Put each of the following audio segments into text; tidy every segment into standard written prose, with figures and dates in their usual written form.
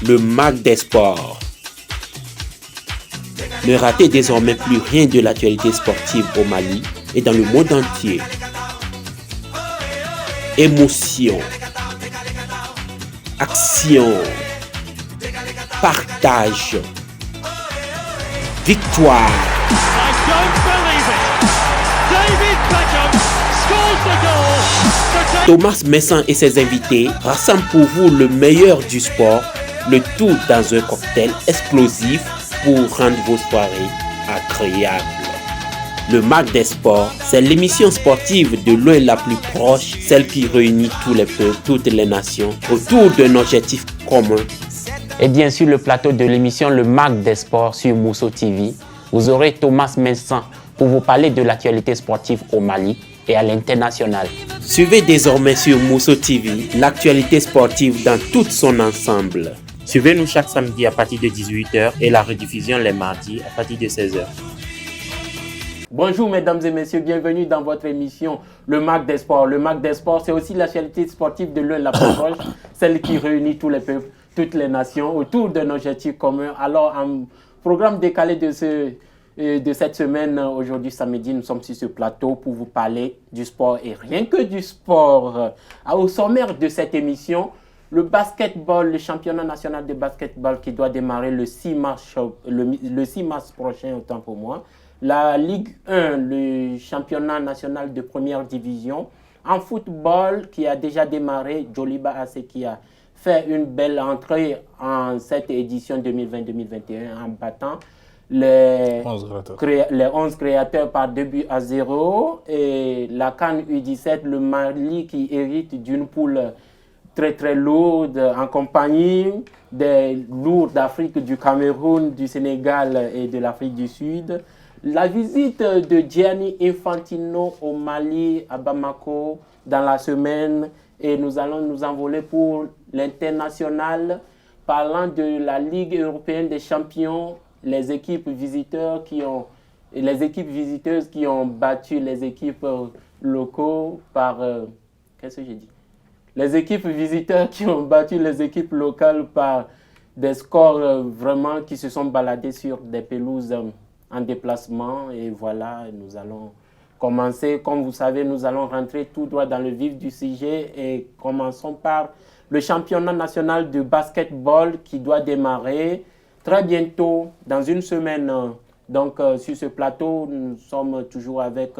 le MAC des sports. Ne ratez désormais plus rien de l'actualité sportive au Mali et dans le monde entier. Émotion, action, partage, victoire. Thomas Messan et ses invités rassemblent pour vous le meilleur du sport, le tout dans un cocktail explosif pour rendre vos soirées agréables. Le MAC des sports, c'est l'émission sportive de loin la plus proche, celle qui réunit tous les peuples, toutes les nations, autour d'un objectif commun. Et bien sûr, le plateau de l'émission Le MAC des sports sur Mousso TV, vous aurez Thomas Messan pour vous parler de l'actualité sportive au Mali et à l'international. Suivez désormais sur Mousso TV l'actualité sportive dans tout son ensemble. Suivez-nous chaque samedi à partir de 18h et la rediffusion les mardis à partir de 16h. Bonjour mesdames et messieurs, bienvenue dans votre émission Le MAC des sports. Le MAC des sports, c'est aussi l'actualité sportive de l'un la plus proche, celle qui réunit tous les peuples, toutes les nations autour d'un objectif commun. Alors, un programme décalé de cette semaine, aujourd'hui samedi, nous sommes sur ce plateau pour vous parler du sport et rien que du sport. Au sommaire de cette émission, le basketball, le championnat national de basketball qui doit démarrer le 6 mars prochain, autant pour moi. La Ligue 1, le championnat national de première division. En football, qui a déjà démarré, Djoliba AC qui a fait une belle entrée en cette édition 2020-2021 en battant les 11 créateurs par 2-0. Et la CAN U17, le Mali qui hérite d'une poule très très lourde en compagnie des lourds d'Afrique, du Cameroun, du Sénégal et de l'Afrique du Sud. La visite de Gianni Infantino au Mali, à Bamako, dans la semaine, et nous allons nous envoler pour l'international, parlant de la Ligue européenne des champions, les équipes visiteuses qui ont battu les équipes locaux par... qu'est-ce que j'ai dit? Les équipes visiteurs qui ont battu les équipes locales par des scores vraiment qui se sont baladés sur des pelouses en déplacement. Et voilà, nous allons commencer. Comme vous savez, nous allons rentrer tout droit dans le vif du sujet et commençons par le championnat national de basketball qui doit démarrer très bientôt, dans une semaine. Donc, sur ce plateau, nous sommes toujours avec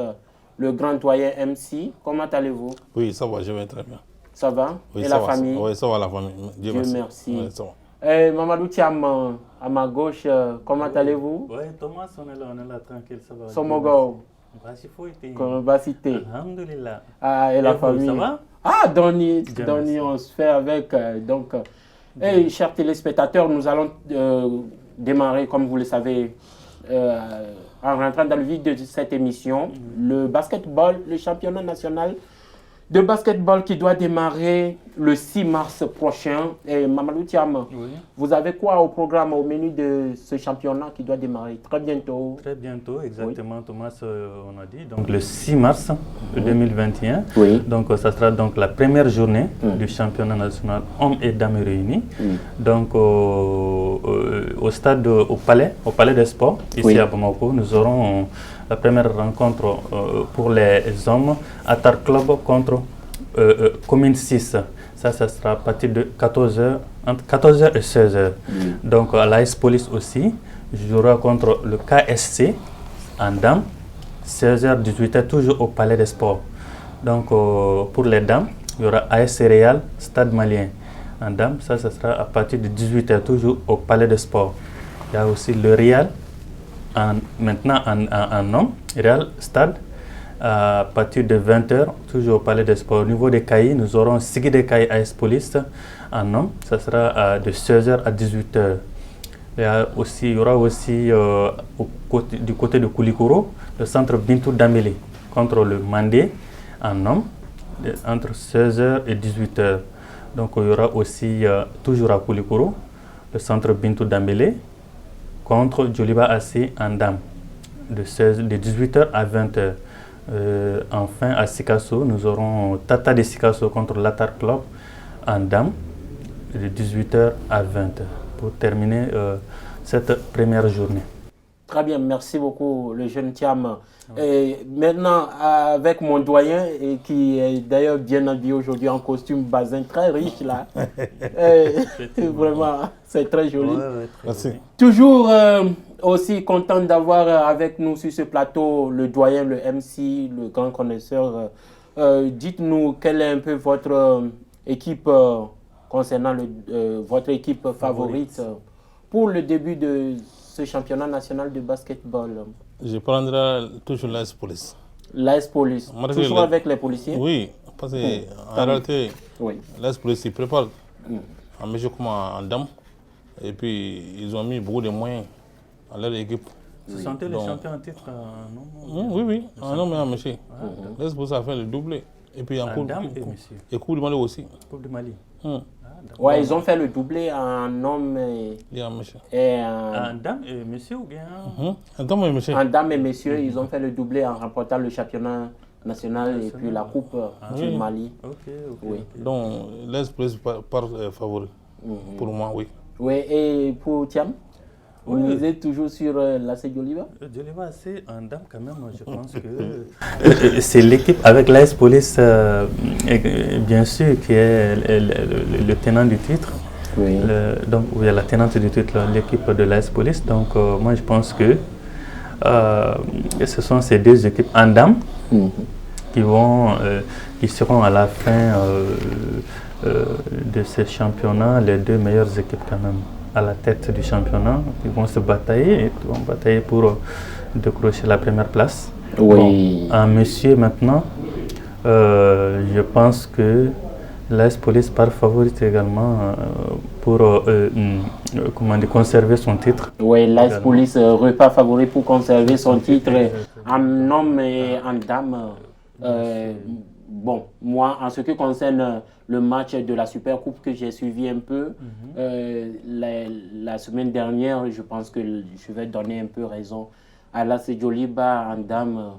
le grand doyen MC. Comment allez-vous? Oui, ça va, je vais très bien. Ça va? Oui, et ça la va, famille? Oui, ça va la famille. Dieu merci. Oui, ça va. Mamadou Thiam, à ma gauche, comment allez-vous? Oui, Thomas, on est là, tranquille, ça va. Somogo. Comment va citer? Alhamdulillah. Ah, et la famille? Ça va? Ah, Donny, on se fait avec. Chers téléspectateurs, nous allons démarrer, comme vous le savez, en rentrant dans le vif de cette émission, le basketball, le championnat national de basketball qui doit démarrer le 6 mars prochain. Et Mamadou Thiam, vous avez quoi au programme, au menu de ce championnat qui doit démarrer très bientôt? Très bientôt, exactement, oui. Thomas, on a dit. Donc le 6 mars 2021. Oui. Donc ça sera donc la première journée du championnat national hommes et dames réunis. Donc au stade, au palais des sports, ici à Bamako, nous aurons la première rencontre pour les hommes, Atar Club contre Commune 6. Ça sera à partir de 14h, entre 14h et 16h. Donc à l'AS Police aussi, jouera contre le KSC en dames, 16h, 18h, toujours au Palais des Sports. Donc pour les dames, il y aura AS Céréales, Stade Malien. En dames, ça sera à partir de 18h, toujours au Palais des Sports. Il y a aussi le Real. Maintenant en homme, Real Stade, à partir de 20h, toujours au Palais des Sports. Au niveau des cahiers, nous aurons Sigui des cahiers AS Police en homme, ça sera de 16h à 18h. Il y aura aussi du côté de Koulikoro, le centre Bintou Dambélé contre le Mandé en homme, entre 16h et 18h. Donc il y aura aussi, toujours à Koulikoro, le centre Bintou Dambélé contre Djoliba AC en dame, de 18h à 20h. Enfin, à Sikasso, nous aurons Tata de Sikasso contre l'Atar Club en dame, de 18h à 20h pour terminer cette première journée. Très bien, merci beaucoup, le jeune Thiam. Et maintenant, avec mon doyen, et qui est d'ailleurs bien habillé aujourd'hui en costume basin très riche, là. Vraiment, c'est très joli. Merci. Toujours aussi content d'avoir avec nous sur ce plateau le doyen, le MC, le grand connaisseur. Dites-nous quelle est un peu votre équipe concernant votre équipe favorite pour le début de ce championnat national de basketball. Je prendrai toujours l'AS Police. L'AS Police, toujours avec les policiers? Oui, parce qu'en réalité, oui. l'AS Police, ils préparent en mesure comme en dame. Et puis, ils ont mis beaucoup de moyens à leur équipe. Ce sont les champions en titre non? Oui, en homme et en monsieur. L'AS Police a fait le doublé. Et puis, en Coupe du Mali aussi. Coupe du Mali. Ouais, ils ont fait le doublé en homme et en monsieur. En dame et monsieur ou bien en dame et monsieur. En dame et monsieur, ils ont fait le doublé en remportant le championnat national et puis la coupe du Mali. Oui. Donc, l'AS Police part favori. Pour moi, oui. Oui, et pour Thiam? Vous êtes toujours sur l'AS Djoliba? Djoliba, c'est en dame quand même, je pense que c'est l'équipe avec l'AS Police, bien sûr, qui est le tenant du titre. Oui. Donc, il y a la tenante du titre, l'équipe de l'AS Police. Donc, moi, je pense que ce sont ces deux équipes en dame qui seront à la fin de ce championnat les deux meilleures équipes quand même. À la tête du championnat, ils vont se batailler pour décrocher la première place. Oui. Bon, en monsieur maintenant, je pense que l'AS Police part favorite également pour conserver son titre. Oui, l'AS Police repart favori pour conserver son titre en homme et en dame. Bon, moi, en ce qui concerne le match de la Super Coupe que j'ai suivi un peu, la semaine dernière, je pense que je vais donner un peu raison à l'AS Djoliba en dame.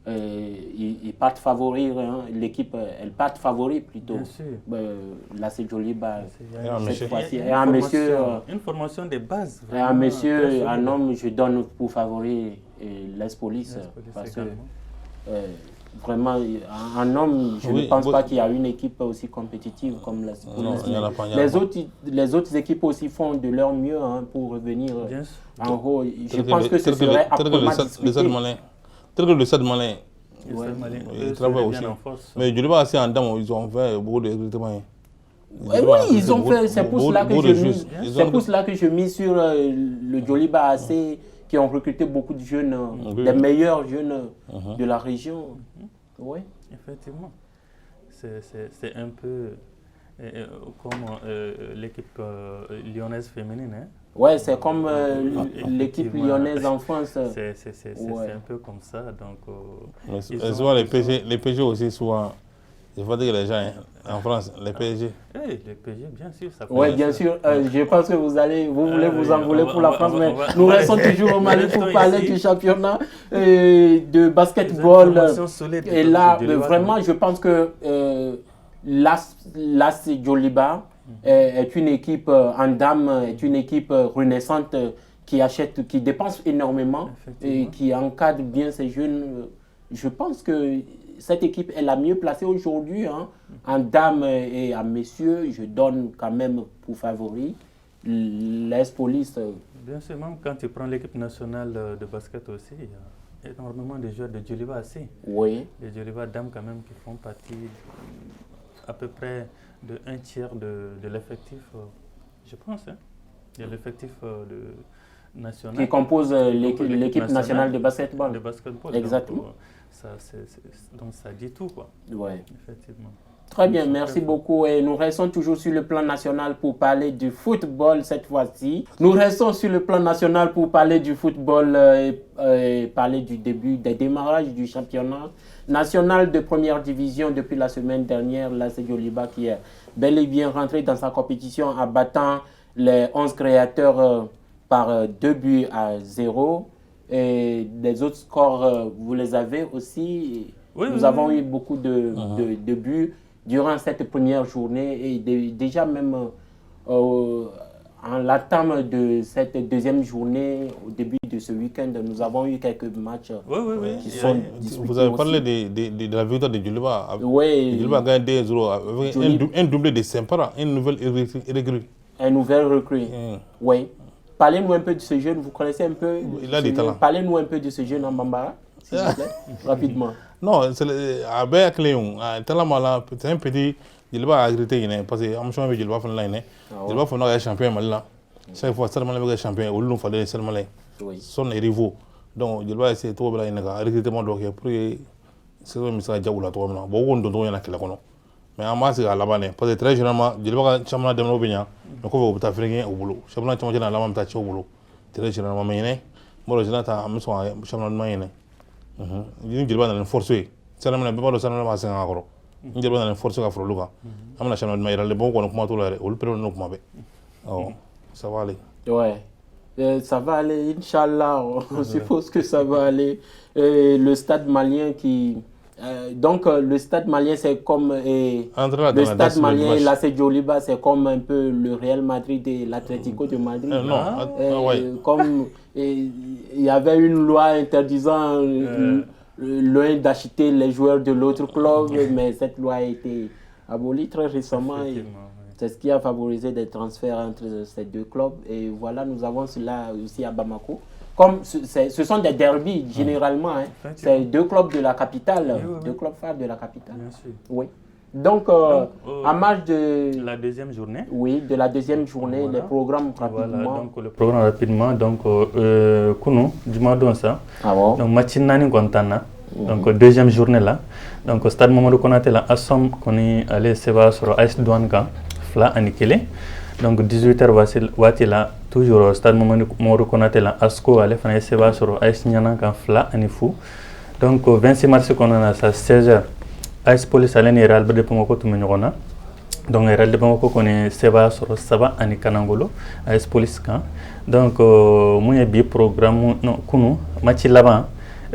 Ils partent favoris, hein, l'équipe, elle part favori plutôt. L'AS Djoliba, cette fois-ci. Et en monsieur, une formation de base. Et en monsieur, en homme, je donne pour favori l'AS Police. Parce que vraiment, en homme, je ne pense pas qu'il y a une équipe aussi compétitive comme l'AS Police. Les autres équipes aussi font de leur mieux pour revenir en haut. Je pense que ce serait âprement disputé. Le Stade Malien. Ils travaillent aussi. Mais Djoliba aussi en dame, ils ont fait beaucoup de recrutements. Oui, ils ont fait. C'est pour cela que je mise sur le Djoliba AC qui ont recruté beaucoup de jeunes, des meilleurs jeunes de la région. Oui. Effectivement. C'est un peu comme l'équipe lyonnaise féminine. Hein? Oui, c'est comme l'équipe lyonnaise en France. C'est un peu comme ça. Donc, souvent les PG aussi, souvent, il faut dire que les gens en France, les PSG. Les PSG, bien sûr. Oui, bien sûr. Je pense que vous voulez vous envoler pour la France, mais nous restons toujours au Mali pour parler du championnat de basketball. Et là, vraiment, je pense que l'AS Djoliba est une équipe en dame, est une équipe renaissante qui dépense énormément et qui encadre bien ses jeunes. Je pense que cette équipe est la mieux placée aujourd'hui. En dames et en messieurs, je donne quand même pour favori l'AS Police. Bien sûr, même quand tu prends l'équipe nationale de basket aussi, il y a énormément de joueurs de Djoliba aussi. Oui. Les Djoliba dames quand même qui font partie à peu près de un tiers de l'effectif, je pense, de l'effectif national. Qui compose l'équipe nationale de basketball. Exactement. Donc ça dit tout, quoi. Ouais. Effectivement. Très bien, merci beaucoup. Et nous restons toujours sur le plan national pour parler du football cette fois-ci. Nous restons sur le plan national pour parler du football et parler des démarrages du championnat national de première division depuis la semaine dernière. L'AS Djoliba qui est bel et bien rentré dans sa compétition en battant les 11 créateurs par 2-0. Et les autres scores, vous les avez aussi. Nous avons eu beaucoup de buts durant cette première journée et déjà même en l'entame de cette deuxième journée, au début de ce week-end, nous avons eu quelques matchs qui sont disputés. Vous avez parlé de la victoire de Djoliba. Oui. Djoliba a gagné 2-0 avec un doublé de Sempara, une nouvelle recrue. Un nouvel recrue. Oui. Parlez-nous un peu de ce jeune, vous connaissez un peu. Il a des talents. Parlez-nous un peu de ce jeune en Bambara, s'il vous plaît, rapidement. Non, c'est avec Léon. C'est un petit. Djoliba a regretté parce que Amchon et Djoliba font là. Djoliba font là champion Malila. Chaque fois, Salman est champion, au lieu de faire Salman. Son rivaux. Donc, Djoliba a essayé de trouver un recrutement pour que c'est un message à Djaoula. Beaucoup de gens qui l'ont. Mais en masse, à la base, parce que très généralement, Djoliba a champion de l'Obénia. Donc, on va faire au boulot. Champion de la Lama Tachi au boulot. Très généralement, mais moi, je n'ai pas champion de Mayenne. Djoliba a une force. Salman n'a pas de Salman à 5 ans. Djoliba a une force à faire le cas. On a champion de Mayenne. Les bons qu'on a commenté là, on le prend nous comme ça va aller. Ouais. Ça va aller, Inch'Allah. On suppose que ça va aller. Le stade malien qui. Donc, le stade malien, c'est comme. Le stade malien et l'AC Djoliba, c'est comme un peu le Real Madrid et l'Atlético de Madrid. Comme il y avait une loi interdisant l'un d'acheter les joueurs de l'autre club, mais cette loi a été abolie très récemment. C'est ce qui a favorisé des transferts entre ces deux clubs. Et voilà, nous avons cela aussi à Bamako. Comme ce sont des derbies, généralement. C'est deux clubs de la capitale, deux clubs phares de la capitale. Bien sûr. Oui. Donc, en marge de la deuxième journée. Oui, de la deuxième journée, voilà. Les programmes rapidement. Voilà, donc le programme rapidement. Donc, Kounou, dis-moi donc ça. Ah bon? Donc, Machinani Guantana. Donc, deuxième journée là. Donc, au stade Mamadou Konaté, là, Assom, qu'on est allé se voir sur AS Douanga. Fla Anikele. Donc 18h wati là toujours au stade Mamadou Konaté là Asko allait faire SEVA sur AS Nianan kan Fla Anifu. Donc 26 mars qu'on a ça 16h AS Police allait ni Real de Pomoko tout menyona. Donc Real de Pomoko connaît SEVA sur Saba Ani Kanangolo AS Police kan. Donc moi bi programme non kunu match là-bas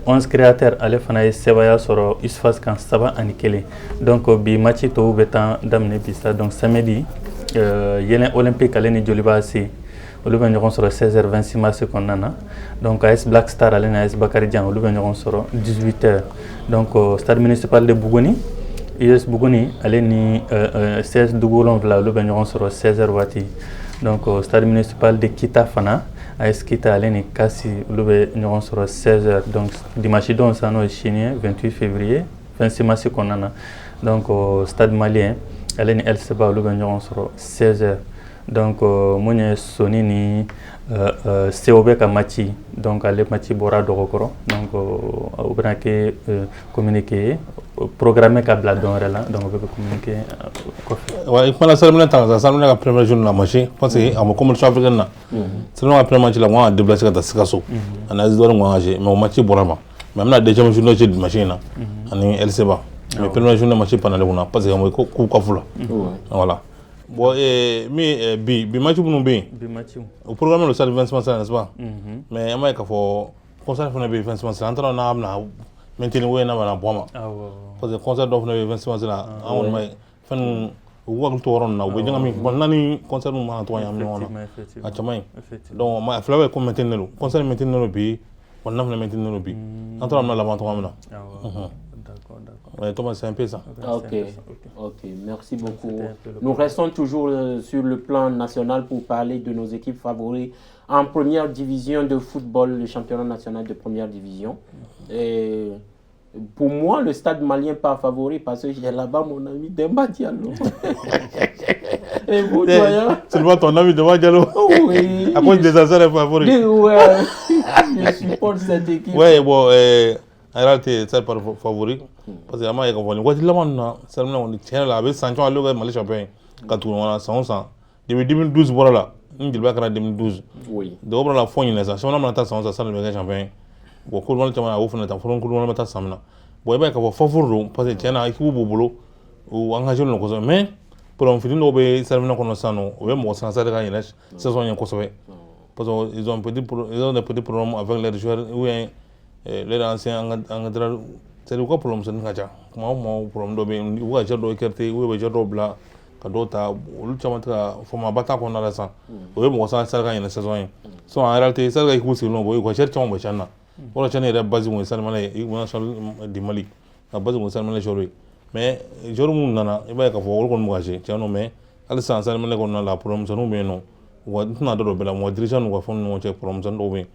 11 créateurs allaient faire SEVA sur Isfas kan Saba Anikele. Donc bi match to betan damne bisa donc samedi Yélen Olympique allait ni Djoliba assez. Au lieu de sur 16h 26 mars qu'on a. Donc AS Black Star allait ni AS Bakary Dian au lieu de sur 18h. Donc stade municipal de Bougouni, US Bougouni allait ni 16 Dougoulon vla au lieu de sur 16h wati. Donc stade municipal de Kita Fana AS Kita allait ni Kassi au lieu de sur 16h. Donc dimanche donc ça nous est chinois 28 février 26 mars qu'on a. Donc stade malien elle est El Seba le gagnon sur 16h. Donc mon Sony ni COB Kamachi donc elle est Machi Bora Dorokoro donc au braquet communiquer programmer câble donc on peut communiquer ouais pendant ça la première journée la marché parce que en comme le chef là selon la première match là on a déplacé à Sikasso on a dit on va mais au match Borama même la deuxième journée de machine là on est El Seba. Mais première journée match pendant le mois parce que on coupe kafula voilà bon bi match pour nous bien au programme le stade 20 mars n'est-ce pas mais on m'a dit faut concert pour le 20 mars entre on a maintenant ouais na boama parce que concert doit le 20 mars là on m'a fan ou to ron na o benga mi bon nani concert mo na to yam no a chamay donc ma flawe ko maintenant concert maintenant bi on na maintenant bi entre on a la vente on D'accord. Ouais, Thomas, c'est un peu ça. Ok, merci beaucoup. Nous restons toujours sur le plan national pour parler de nos équipes favoris en première division de football, le championnat national de première division. Et pour moi, le stade malien pas favori parce que j'ai là-bas mon ami Demba Diallo. Et vous, doyen? C'est le ton ami Demba Diallo? Oui. À cause des affaires favoris. Ouais, je supporte cette équipe. Ouais, bon, en réalité, c'est pas favori. Parce que moi, quand on voit là maintenant, seulement on tient là avec Sancho à l'eau Malais champion. Quand on a 100 depuis 2012 voilà, on dit pas qu'en 2012. Oui. De on la fogne là, ça on a maintenant 100 ça le Malais champion. Bon, tout le monde tient à ouf na faut on le mettre ça maintenant. Bon, ben quand favori parce que tient à équipe boulot ou engagé le cause mais pour on finir on seulement qu'on ça non, on moi ça ça gagner là, saison en Kosovo. Parce qu'ils ont des petits problèmes avec les joueurs ou les anciens c'est le quoi problème c'est ngaja moi problème do be ou ga jado kerte ou be jado bla ka dɔw ta olu caman tɛ ka fɔmaba t'a kɔnɔna la sisan o ye mɔgɔ san saraka ɲɛna saison ye so en réalité saraka équipe sigilen bɔ u ka sɛri caman bɛ CHAN na wala CHAN yɛrɛ base kun ye Sadio Mané ye équipe nationale du Mali a base kun ye Sadio Mané joueur ye mais joueur minnu nana i b'a ye k'a fɔ olu kɔni bɛ ka jouer tiɲɛ don mais hali sisan Sadio Mané kɔnɔna la problème misɛnninw bɛ yen nɔ wa n tɛna da dɔ bɛɛ la mɔgɔ dirigeant n'u ka fɛnw ni ɲɔgɔn cɛ problème misɛnnin dɔw bɛ yen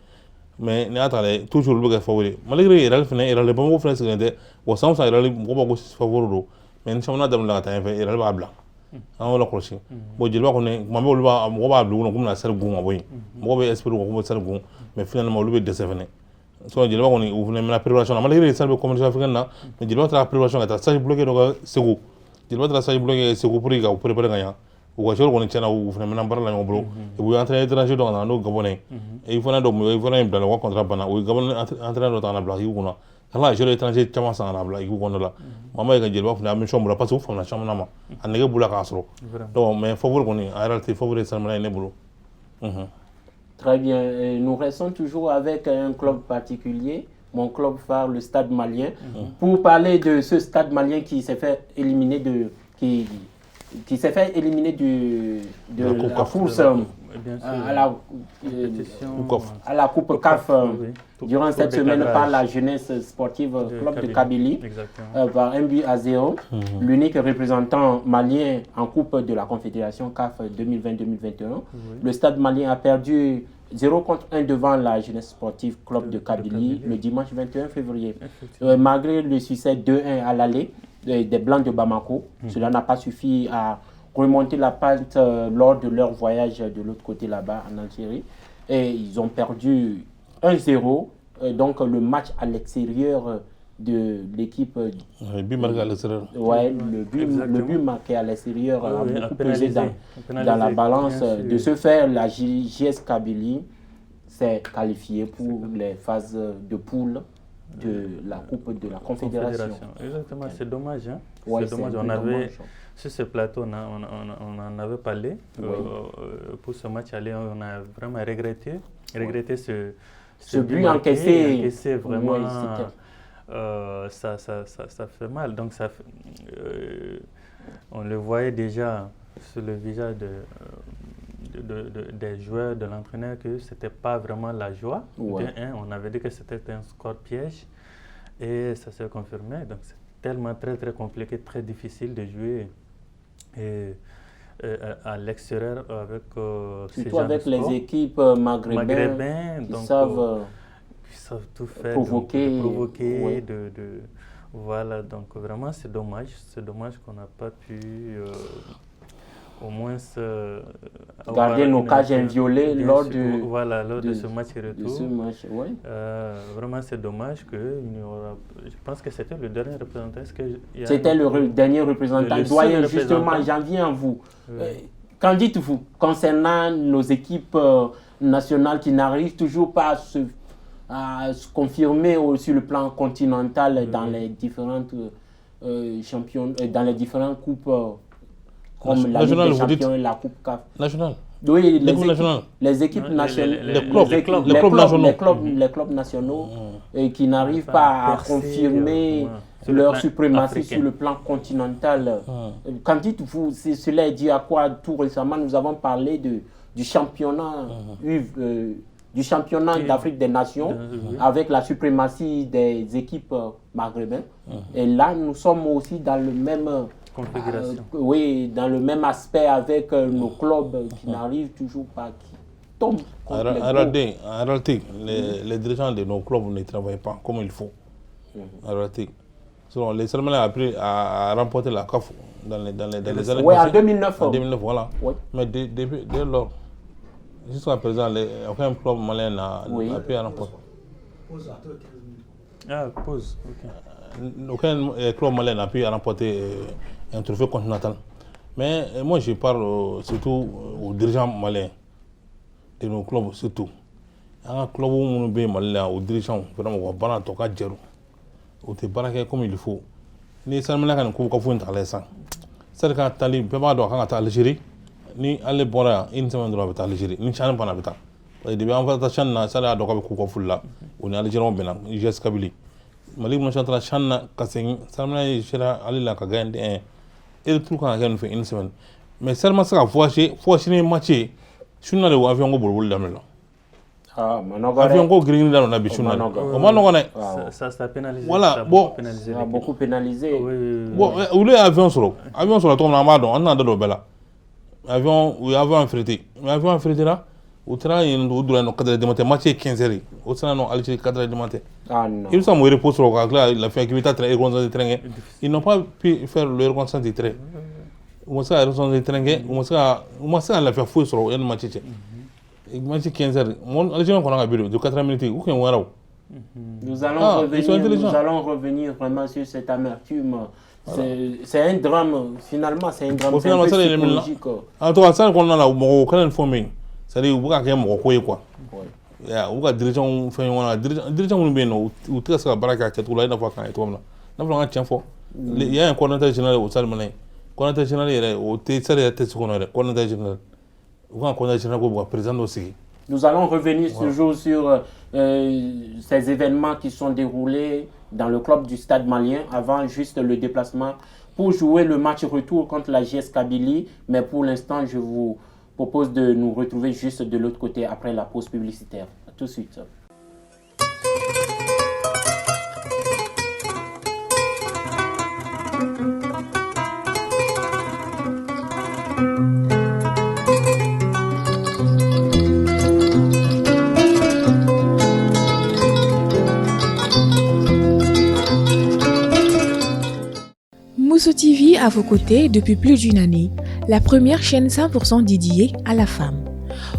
mais n'i y'a ta lajɛ toujours olu bɛ kɛ favori malgré Real fɛnɛ Real Bamako fɛnɛ sigilen tɛ wa san o san Real mɔgɔw b'a ko favori don mais ni championnat daminɛna ka taa ɲɛfɛ Real b'a bila an y'o lakɔlɔsi bon jeliba kɔni tuma bɛɛ olu b'a mɔgɔ b'a bila u kɔnɔ k'u bɛna sɛri gun ka bɔ yen mɔgɔw bɛ espérer u bɛ sɛri gun mais finalement olu bɛ dɛsɛ fɛnɛ so jeliba kɔni u fɛnɛ mɛna préparation na malgré sɛri bɛ compétition africaine na mais jeliba taara préparation ka taa stage bloqué dɔ kɛ Segu jeliba taara stage bloqué Segu pour que ka préparer ka ɲa u ka joueur kɔni tiɲɛna u fɛnɛ mɛna baara la ɲɔgɔn bolo u ye entraîneur étranger dɔ ka na n'o Gabonais et fana dɔ i fana in bila la u ka contrat banna u ye Gabonais entraîneur dɔ ta ka na bila équipe kɔnɔ ala joueur étranger caman san ka na bila équipe kɔnɔ la mama ye ka jeliba fɛnɛ mission bolo parce que u faamuna caman ma a nege b'u la k'a sɔrɔ donc mais favori kɔni en réalité favori Sadio Mané ye ne bolo. Très bien. Nous restons toujours avec un club particulier, mon club phare, le Stade Malien, pour parler de ce Stade Malien qui s'est fait éliminer qui s'est fait éliminer de la course à la Coupe CAF durant cette semaine par la jeunesse sportive club de Kabylie par 1-0. L'unique représentant malien en Coupe de la Confédération CAF 2020-2021. Le Stade Malien a perdu 0-1 devant la jeunesse sportive club de Kabylie le dimanche 21 février. Malgré le succès 2-1 à l'aller des Blancs de Bamako, cela n'a pas suffi à remonter la pente lors de leur voyage de l'autre côté là-bas en Algérie. Et ils ont perdu 1-0. Donc le match à l'extérieur de l'équipe. Le but marqué à l'extérieur. Ouais, le but marqué à l'extérieur a beaucoup pesé dans la balance. De ce fait, la JS Kabylie s'est qualifiée pour les phases de poule de la Coupe de la Confédération. Exactement, c'est dommage. Hein? Ouais, c'est dommage. Sur ce plateau, on en avait parlé. Pour ce match aller, on a vraiment regretté ce but encaissé. Vraiment, ça fait mal. Donc, on le voyait déjà sur le visage des joueurs, de l'entraîneur, que ce n'était pas vraiment la joie. On avait dit que c'était un score piège et ça s'est confirmé. Donc c'est tellement très compliqué, très difficile de jouer à l'extérieur avec surtout avec les équipes maghrébines qui savent tout faire, provoquer. Voilà, donc vraiment c'est dommage qu'on n'a pas pu au moins garder nos cages inviolées lors de ce match retour. Vraiment, c'est dommage que je pense que c'était le dernier représentant. C'était le dernier représentant. Doyen, justement, j'en viens à vous. Qu'en dites-vous concernant nos équipes nationales qui n'arrivent toujours pas à se confirmer sur le plan continental dans les différentes dans les différentes coupes comme la Ligue des Champions et la Coupe CAF. Nationale. Oui, les équipes nationales, les clubs nationaux qui n'arrivent pas à confirmer leur suprématie sur le plan continental. Qu'en dites-vous? Cela est dû à quoi? Tout récemment, nous avons parlé du championnat d'Afrique des Nations avec la suprématie des équipes maghrébines. Et là, nous sommes aussi dans le même configuration. Dans le même aspect avec nos clubs qui n'arrivent toujours pas, qui tombent. En réalité, les dirigeants de nos clubs ne travaillent pas comme il faut. En réalité. Les Salmanais ont appris à remporter la CAF dans les années. Oui, en 2009. En 2009, voilà. Oui. Mais dès lors, jusqu'à présent, aucun club malien n'a pu remporter. Pause. Aucun club malien n'a pu remporter un trophée continental. Mais moi, je parle surtout aux dirigeants maliens de nos clubs, surtout. Un club où on est malien, aux dirigeants, vraiment, on va pas toquer zéro. On te barraque comme il faut. Ni Salmanais qui nous couvre dans les sangs. C'est quand Tali peut pas doit quand Algérie, ni aller boire une semaine de la Algérie, ni Chine pas n'habita. Et depuis en fait la Chine, ça a doit couvrir full là. On est Algérien bien, JS Kabylie. Mali national Chine, Kasseng, Salmanais sera aller là Kagande et le truc qu'on a fait une semaine. Mais seulement ça, voyager les matchs, je suis allé au avion au boulot là. Avion au green là, on a bichu là. Ça a pénalisé. Voilà, bon. Ça a beaucoup pénalisé. Bon, où les avions sont là, tombe là, on a de bella. Avion affrété. Avion affrété là, au train, il nous doit nous cadrer de matin, match 15h. Au train, non, aller cadrer de matin. Ah non. Ils sont morts pour là, la fin qui va très de train. Ils n'ont pas pu faire leur consent de train. On s'est arrêté de train, on s'est la faire fouiller sur le match. Match 15h. Mon algérien qu'on a vu de 4 minutes, où qu'on voit. Nous allons revenir vraiment sur cette amertume. C'est un drame, finalement, c'est un drame psychologique. En tout cas, ça qu'on a là, on a informé. C'est-à-dire, on a quoi. On a dirigeant, dirigeant bien, ou très ça, baraka, tout là, il n'a pas quand il n'a pas un tien fort. Il y a un coordinateur général au Salmanin. Coordinateur général, au Tessari, coordinateur général. Nous allons revenir toujours sur ces événements qui sont déroulés dans le club du Stade Malien avant juste le déplacement pour jouer le match retour contre la JS Kabylie. Mais pour l'instant, je vous propose de nous retrouver juste de l'autre côté après la pause publicitaire. À tout de suite. Mousso TV à vos côtés depuis plus d'une année, la première chaîne 100% dédiée à la femme.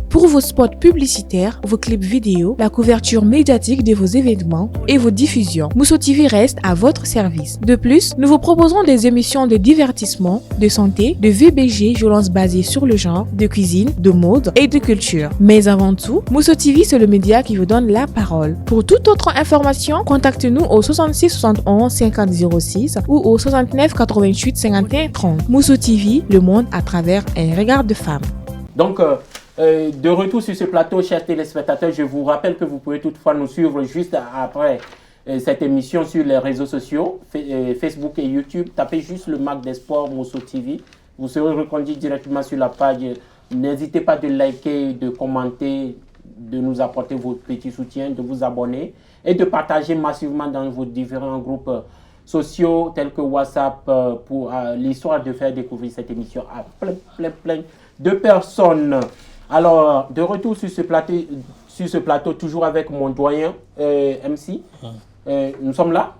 Pour vos spots publicitaires, vos clips vidéo, la couverture médiatique de vos événements et vos diffusions, Mousso TV reste à votre service. De plus, nous vous proposerons des émissions de divertissement, de santé, de VBG, violences basées sur le genre, de cuisine, de mode et de culture. Mais avant tout, Mousso TV, c'est le média qui vous donne la parole. Pour toute autre information, contactez-nous au 66 71 50 06 ou au 69 88 51 30. Mousso TV, le monde à travers un regard de femme. Donc, de retour sur ce plateau, chers téléspectateurs, je vous rappelle que vous pouvez toutefois nous suivre juste après cette émission sur les réseaux sociaux, Facebook et YouTube. Tapez juste le Mac des Sports Mousso TV. Vous serez reconduit directement sur la page. N'hésitez pas de liker, de commenter, de nous apporter votre petit soutien, de vous abonner et de partager massivement dans vos différents groupes sociaux tels que WhatsApp pour l'histoire de faire découvrir cette émission à plein de personnes. Alors, de retour sur ce plateau, toujours avec mon doyen MC. Nous sommes là.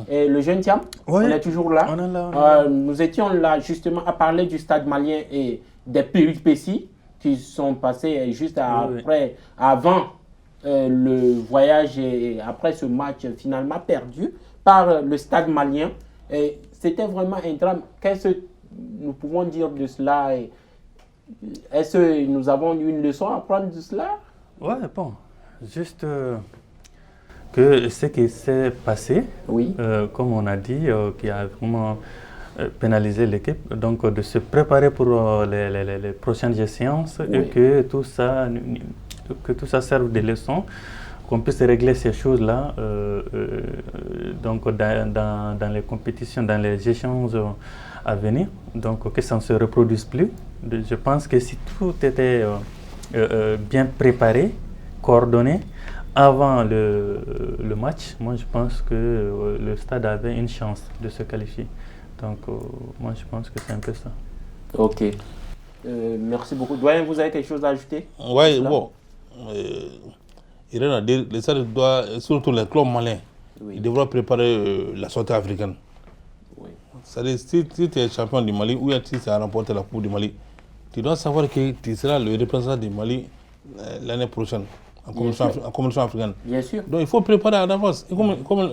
Et le jeune Thiam, on est toujours là. On est là. Nous étions là justement à parler du Stade Malien et des péripéties qui sont passées juste avant le voyage et après ce match finalement perdu par le Stade Malien. C'était vraiment un drame. Qu'est-ce que nous pouvons dire de cela? Est-ce que nous avons une leçon à prendre de cela? Ouais, bon, juste que ce qui s'est passé, oui. Comme on a dit, qui a vraiment pénalisé l'équipe, donc de se préparer pour les prochaines séances et que tout ça serve de leçon, qu'on puisse régler ces choses-là donc dans les compétitions, dans les échanges à venir, donc que ça ne se reproduise plus. Je pense que si tout était bien préparé, coordonné, avant le match, moi je pense que le Stade avait une chance de se qualifier. Donc moi je pense que c'est un peu ça. Ok. Merci beaucoup. Doyen, vous avez quelque chose à ajouter? Oui, bon. Le Stade doit, surtout les clubs malins, ils devraient préparer la sortie africaine. Oui. C'est-à-dire, si tu es champion du Mali ou si tu as remporté la Coupe du Mali, tu dois savoir que tu seras le représentant du Mali l'année prochaine en compétition africaine. Bien sûr. Donc il faut préparer à l'avance.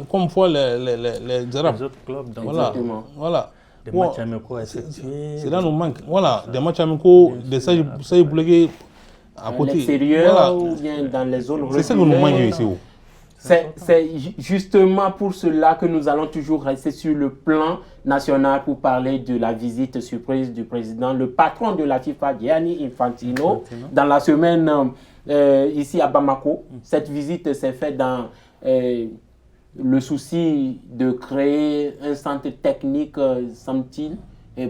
Comme font les Arabes. Les autres clubs, donc voilà. Des matchs amicaux effectués. C'est là nous manque. Voilà, des matchs amicaux, des sages bloqués à côté. À l'extérieur ou bien dans les zones reculées. C'est ça que nous manquons ici. C'est justement pour cela que nous allons toujours rester sur le plan national pour parler de la visite surprise du président, le patron de la FIFA, Gianni Infantino, dans la semaine ici à Bamako. Cette visite s'est faite dans le souci de créer un centre technique, semble-t-il,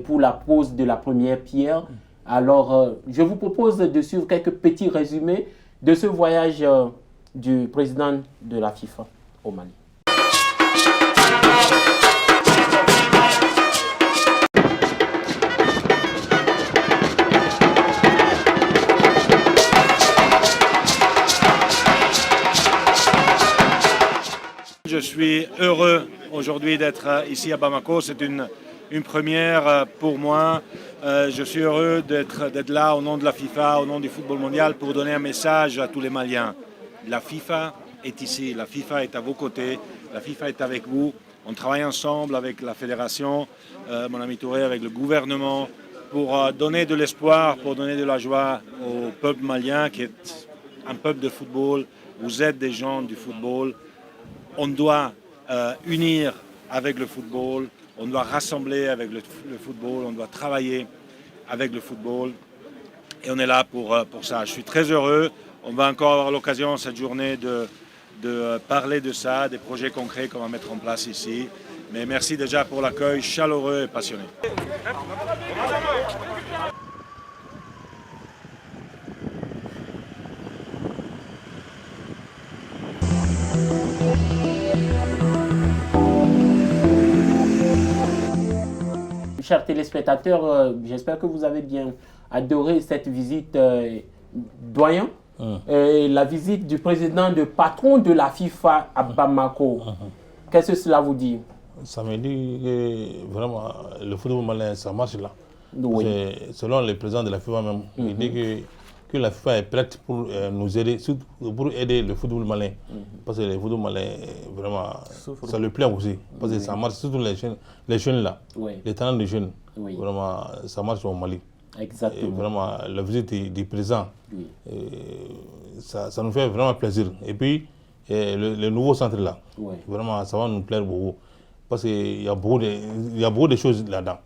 pour la pose de la première pierre. Alors, je vous propose de suivre quelques petits résumés de ce voyage du président de la FIFA au Mali. Je suis heureux aujourd'hui d'être ici à Bamako. C'est une première pour moi. Je suis heureux d'être là au nom de la FIFA, au nom du football mondial, pour donner un message à tous les Maliens. La FIFA est ici, la FIFA est à vos côtés, la FIFA est avec vous. On travaille ensemble avec la fédération, mon ami Touré, avec le gouvernement, pour donner de l'espoir, pour donner de la joie au peuple malien, qui est un peuple de football. Vous êtes des gens du football. On doit unir avec le football, on doit rassembler avec le football, on doit travailler avec le football et on est là pour ça. Je suis très heureux. On va encore avoir l'occasion cette journée de parler de ça, des projets concrets qu'on va mettre en place ici. Mais merci déjà pour l'accueil chaleureux et passionné. Chers téléspectateurs, j'espère que vous avez bien adoré cette visite doyen. La visite du président, de patron de la FIFA à Bamako. Qu'est-ce que cela vous dit? Ça me dit que vraiment le football malien, ça marche là. Oui. Selon le président de la FIFA même, il dit que la FIFA est prête pour nous aider, pour aider le football malien. Parce que le football malien, vraiment, ça le plaît aussi. Parce que ça marche, surtout les jeunes là, les talents des jeunes. Vraiment, ça marche au Mali. Exactement. Et vraiment, la visite du président, ça nous fait vraiment plaisir. Et puis, le nouveau centre là, vraiment, ça va nous plaire beaucoup. Parce qu'il y a beaucoup de choses là-dedans.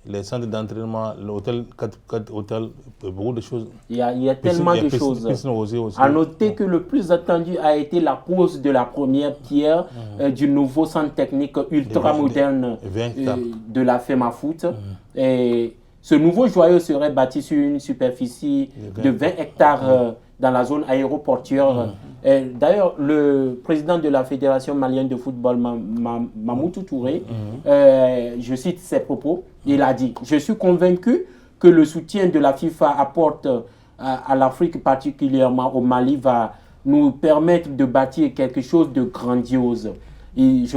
Les centres d'entraînement, l'hôtel, 4 hôtels, beaucoup de choses. Il y a tellement de choses. À noter que le plus attendu a été la pose de la première pierre du nouveau centre technique ultra moderne de la FEMAFOOT. Et ce nouveau joyau serait bâti sur une superficie de 20 hectares dans la zone aéroportuaire. D'ailleurs, le président de la Fédération malienne de football, Mamoutou Touré, je cite ses propos, il a dit « Je suis convaincu que le soutien de la FIFA apporte à l'Afrique, particulièrement au Mali, va nous permettre de bâtir quelque chose de grandiose. » Il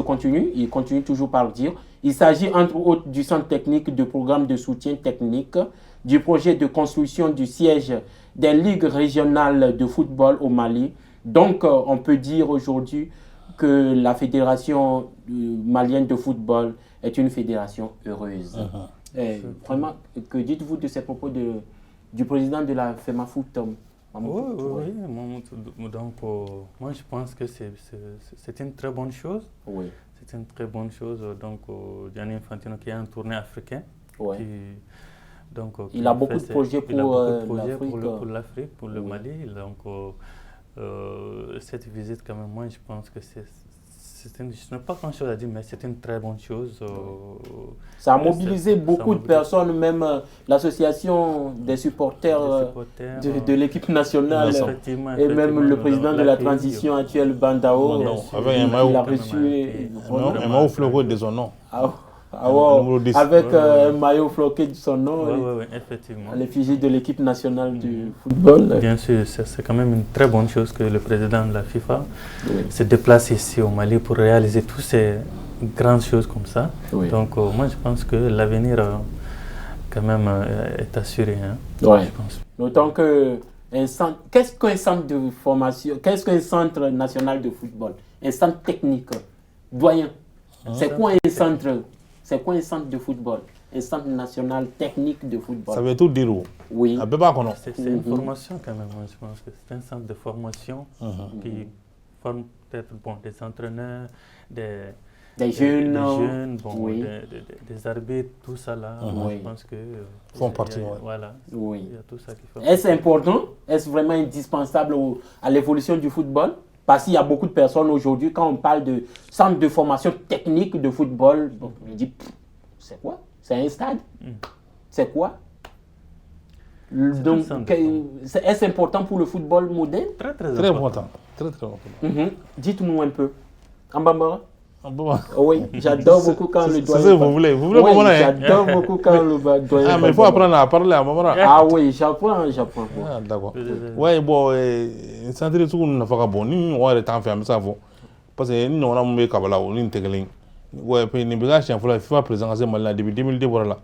continue toujours par dire « Il s'agit entre autres du centre technique de programme de soutien technique, du projet de construction du siège des ligues régionales de football au Mali. » Donc, on peut dire aujourd'hui que la Fédération malienne de football est une fédération heureuse. Vraiment, que dites-vous de ces propos du président de la FEMAFOOT, Oui, donc moi je pense que c'est une très bonne chose. C'est une très bonne chose. Donc, Gianni Infantino qui est en tournée africaine. Il a beaucoup de projets pour l'Afrique, pour le Mali. Donc, cette visite, quand même, moi, je pense que je n'ai pas grand-chose à dire, mais c'est une très bonne chose. Ça a mobilisé beaucoup de personnes, même l'association des supporters de l'équipe nationale et même le président de la transition actuelle, Bandao. Il a reçu un maillot floqué de son nom. Avec un maillot floqué de son nom, effectivement. L'effigie de l'équipe nationale du football. Bien sûr, c'est quand même une très bonne chose que le président de la FIFA se déplace ici au Mali pour réaliser toutes ces grandes choses comme ça. Donc moi je pense que l'avenir quand même est assuré. Je pense. Notons que qu'est-ce qu'un centre de formation, qu'est-ce qu'un centre national de football? Un centre technique, doyen. C'est quoi un centre? C'est quoi un centre de football? Un centre national technique de football. Ça veut tout dire. Oui. C'est une formation quand même. Je pense que c'est un centre de formation qui forme peut-être des entraîneurs, des jeunes, des arbitres, tout ça là. Je pense que font partie. Voilà. Il y a tout ça qui fait. Est-ce important? Est-ce vraiment indispensable à l'évolution du football? Parce qu'il y a beaucoup de personnes aujourd'hui, quand on parle de centre de formation technique de football, on dit, c'est quoi? C'est un stade. C'est quoi? Donc, est-ce important pour le football moderne? Très important. Très important. Dites-moi un peu. En Bambara? Bon. Oui, j'adore beaucoup quand le doyen. C'est ça que vous voulez. Vous voulez oui, comment j'adore beaucoup quand le doyen. Ah, mais il faut apprendre à parler à Bambara. Ah oui, j'apprends. Ah, d'accord. Ouais, bon, centre de tout n'a pas bon. Ni on a temps faire ça parce que nous on a mis Kabala ou ni Tegelin. Ouais, puis ni biga chien faut la FIFA présent à Mali depuis 2002 voilà.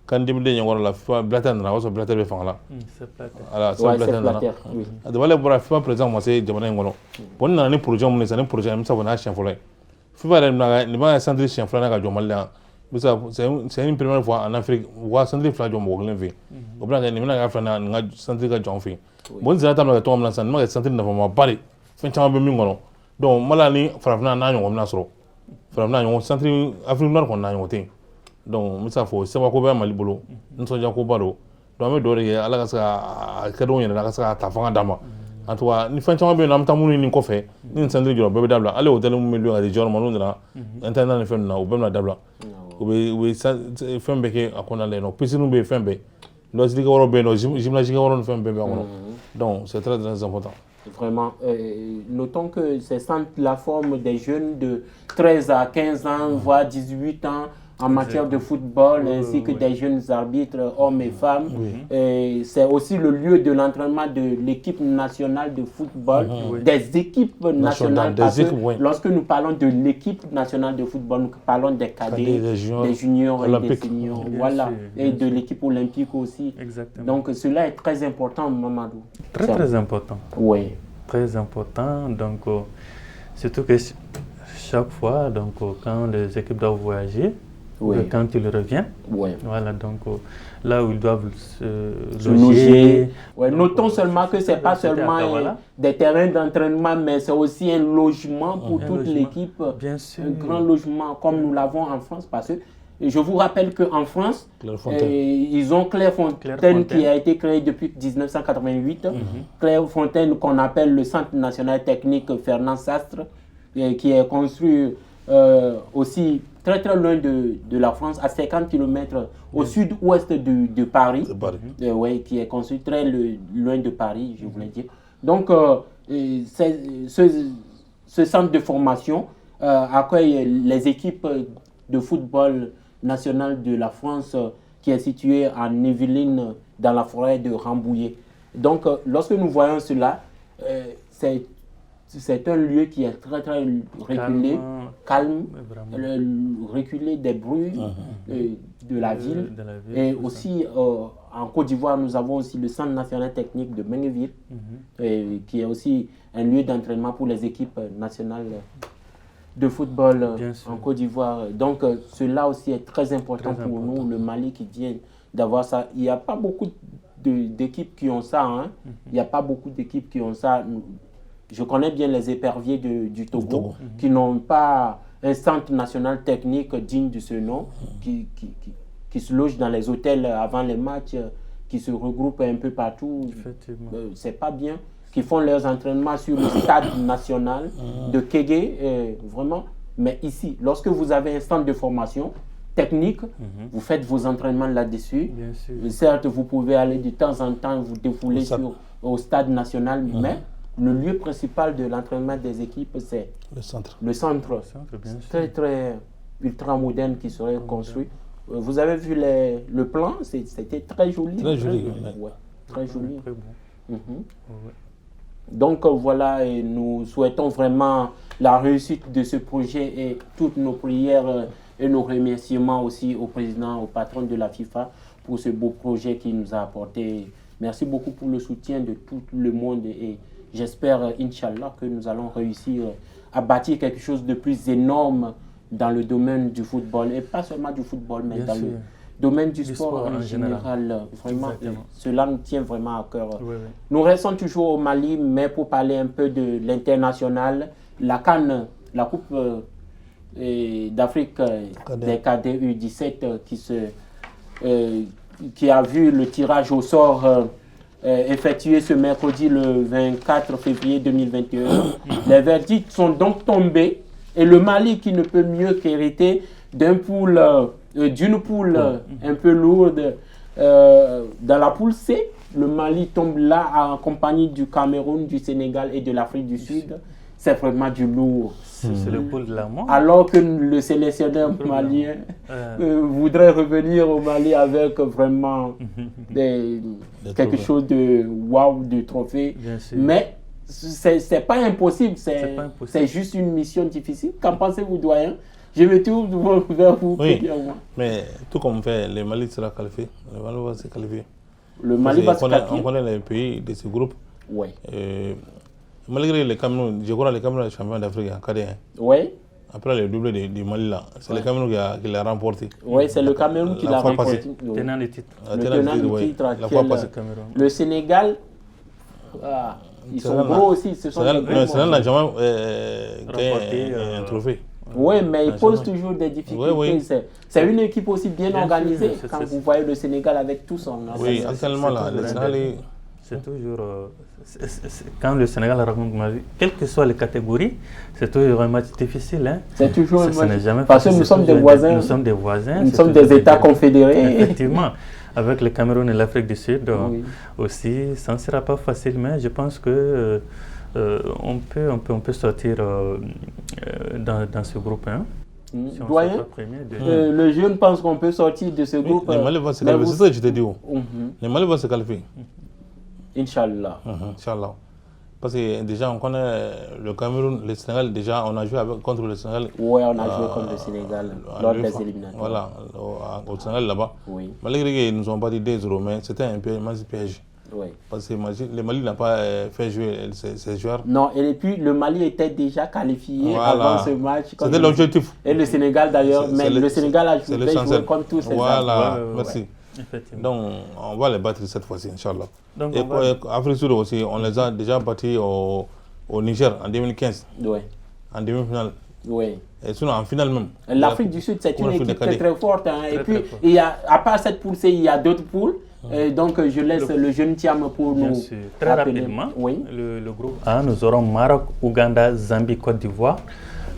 Quand 2002 il y a la FIFA Blatter na waso Blatter be fanga la. C'est Blatter. Voilà, c'est Blatter. Oui. De voilà pour la FIFA présent moi c'est jamana ngolo. Bon na ni projet mun c'est un projet même ça on a chien faut la. FIFA ni ba centre chien faut la ka Mali. C'est une première fois en Afrique où centre fla jom woglin fi. Au plan ni na ka fla na centre ka jom fi. Bon c'est tam na to am na san ma centre na ma bari. Fin chama be mi ngolo. Donc malani farafina na nyom na soro. Farafina nyom centre Afrique Nord ko na nyom te. Donc misa fo seba ko be Mali bolo. Nso ja ko baro. Donc me do re ala ka sa ka do yena ka sa ta fanga dama. En tout cas ni fin chama be na mtamunu ni ko fe. Ni centre joro be dabla. Ale hotel mu melu ga joro manu na. Internet na fe na o be na dabla. We fembe ke akona le no pisinu be fembe no zika woro be no gymnastique woro no fembe be akono donc c'est très très important. Vraiment, notons que c'est sans la forme des jeunes de 13 à 15 ans, voire 18 ans en matière de football, ainsi que des jeunes arbitres, hommes et femmes. C'est aussi le lieu de l'entraînement de l'équipe nationale de football, des équipes nationales. Lorsque nous parlons de l'équipe nationale de football, nous parlons des cadets, des juniors et des seniors, voilà, et de l'équipe olympique aussi. Exactement. Donc cela est très important, Mamadou. Très important. Oui. Très important. Donc, surtout que chaque fois, donc, quand les équipes doivent voyager, quand ils reviennent, voilà, donc là où ils doivent se loger. Notons seulement que ce n'est pas seulement des terrains d'entraînement, mais c'est aussi un logement pour toute l'équipe. Bien sûr. Un grand logement comme nous l'avons en France, parce que je vous rappelle qu'en France, ils ont Clairefontaine qui a été créé depuis 1988. Clairefontaine qu'on appelle le Centre national technique Fernand Sastre, qui est construit aussi très très loin de la France, à 50 km au sud-ouest de Paris, qui est construit très loin de Paris, je voulais dire. Donc, ce centre de formation accueille les équipes de football national de la France qui est situé à Yvelines dans la forêt de Rambouillet. Donc lorsque nous voyons cela, c'est un lieu qui est très très reculé, calme, reculé des bruits de la ville. Et aussi en Côte d'Ivoire, nous avons aussi le Centre national technique de Mengueville, qui est aussi un lieu d'entraînement pour les équipes nationales de football en Côte d'Ivoire. Donc cela aussi est très important pour nous, le Mali qui vient d'avoir ça. Il n'y a pas beaucoup d'équipes qui ont ça. Il n'y a pas beaucoup d'équipes qui ont ça. Je connais bien les éperviers du Togo qui n'ont pas un centre national technique digne de ce nom, qui se logent dans les hôtels avant les matchs, qui se regroupent un peu partout. C'est pas bien. Qui font leurs entraînements sur le stade national de Kégué, vraiment. Mais ici, lorsque vous avez un centre de formation technique, vous faites vos entraînements là-dessus. Certes, vous pouvez aller de temps en temps vous défouler au stade national, mais le lieu principal de l'entraînement des équipes, c'est le centre. Très, très ultra moderne qui serait construit. Vous avez vu le plan, c'était très joli. Très joli. Très joli. Très bon. Donc voilà, et nous souhaitons vraiment la réussite de ce projet et toutes nos prières et nos remerciements aussi au président, au patron de la FIFA pour ce beau projet qu'il nous a apporté. Merci beaucoup pour le soutien de tout le monde et j'espère, Inch'Allah, que nous allons réussir à bâtir quelque chose de plus énorme dans le domaine du football et pas seulement du football, mais dans le domaine du sport en général. Vraiment, cela nous tient vraiment à cœur. Nous restons toujours au Mali, mais pour parler un peu de l'international, la CAN, la Coupe d'Afrique des cadets U17 qui a vu le tirage au sort effectué ce mercredi le 24 février 2021. Les verdicts sont donc tombés et le Mali, qui ne peut mieux qu'hériter d'un pool d'une poule un peu lourde. Dans la poule C, le Mali tombe là en compagnie du Cameroun, du Sénégal et de l'Afrique du Sud. C'est vraiment du lourd. C'est le poule de la mort. Alors que le sélectionneur malien voudrait revenir au Mali avec vraiment quelque chose de waouh, de trophée. Mais c'est pas impossible, c'est juste une mission difficile. Qu'en pensez-vous, doyen? Je me tourne vers vous. Oui, mais tout comme fait, le Mali sera qualifié. Le Mali va se qualifier. Le Mali va se qualifier. On connaît les pays de ce groupe. Oui. Malgré les Cameroun, je crois que les Cameroun sont champions d'Afrique en KD1. Oui. Après le doublé du Mali là, c'est le Cameroun qui l'a remporté. Oui, c'est le Cameroun qui l'a remporté. Tenant le titre. Le tenant le titre. La fois passée. Le Sénégal, ils sont gros aussi. Le Sénégal n'a jamais gagné un trophée. Oui, mais il pose toujours des difficultés. Oui. C'est une équipe aussi bien organisée quand vous voyez le Sénégal avec tout son... Oui, actuellement là, le Sénégal est... C'est toujours... quand le Sénégal rencontre Mali, quelles que soient les catégories, c'est toujours un match difficile. Hein. C'est toujours un match difficile. Parce que nous sommes des voisins. Nous sommes des voisins. Nous sommes des États confédérés. Effectivement. Avec le Cameroun et l'Afrique du Sud aussi, ça ne sera pas facile, mais je pense que... on peut sortir dans ce groupe 1. Si doyen, le jeune pense qu'on peut sortir de ce groupe. Les Mali vont se qualifier, c'est ça que je te dis. Les Mali vont se qualifier. Inch'Allah. Inch'Allah. Parce que déjà, on connaît le Cameroun, le Sénégal, déjà, on a joué contre le Sénégal. Oui, on a joué contre le Sénégal lors des éliminatoires. Voilà, au Sénégal là-bas. Oui. Malgré qu'ils nous ont pas dit 2-0, mais c'était un peu un piège. Oui. Parce que le Mali n'a pas fait jouer ses joueurs. Non, et puis le Mali était déjà qualifié avant ce match. C'était l'objectif. Et le Sénégal d'ailleurs, mais le Sénégal a joué comme tous ses Voilà, merci. Donc, on va les battre cette fois-ci, Inch'Allah. Et pour Afrique du Sud aussi, on les a déjà battus au Niger en 2015. Oui. En demi-finale. Oui. Et sinon, en finale même. L'Afrique du Sud, c'est une équipe très forte. Hein. Et puis, il y a, à part cette poule C, il y a d'autres poules. Donc, je laisse le jeune Thiam pour nous. Très rapidement, le groupe A, nous aurons Maroc, Ouganda, Zambie, Côte d'Ivoire.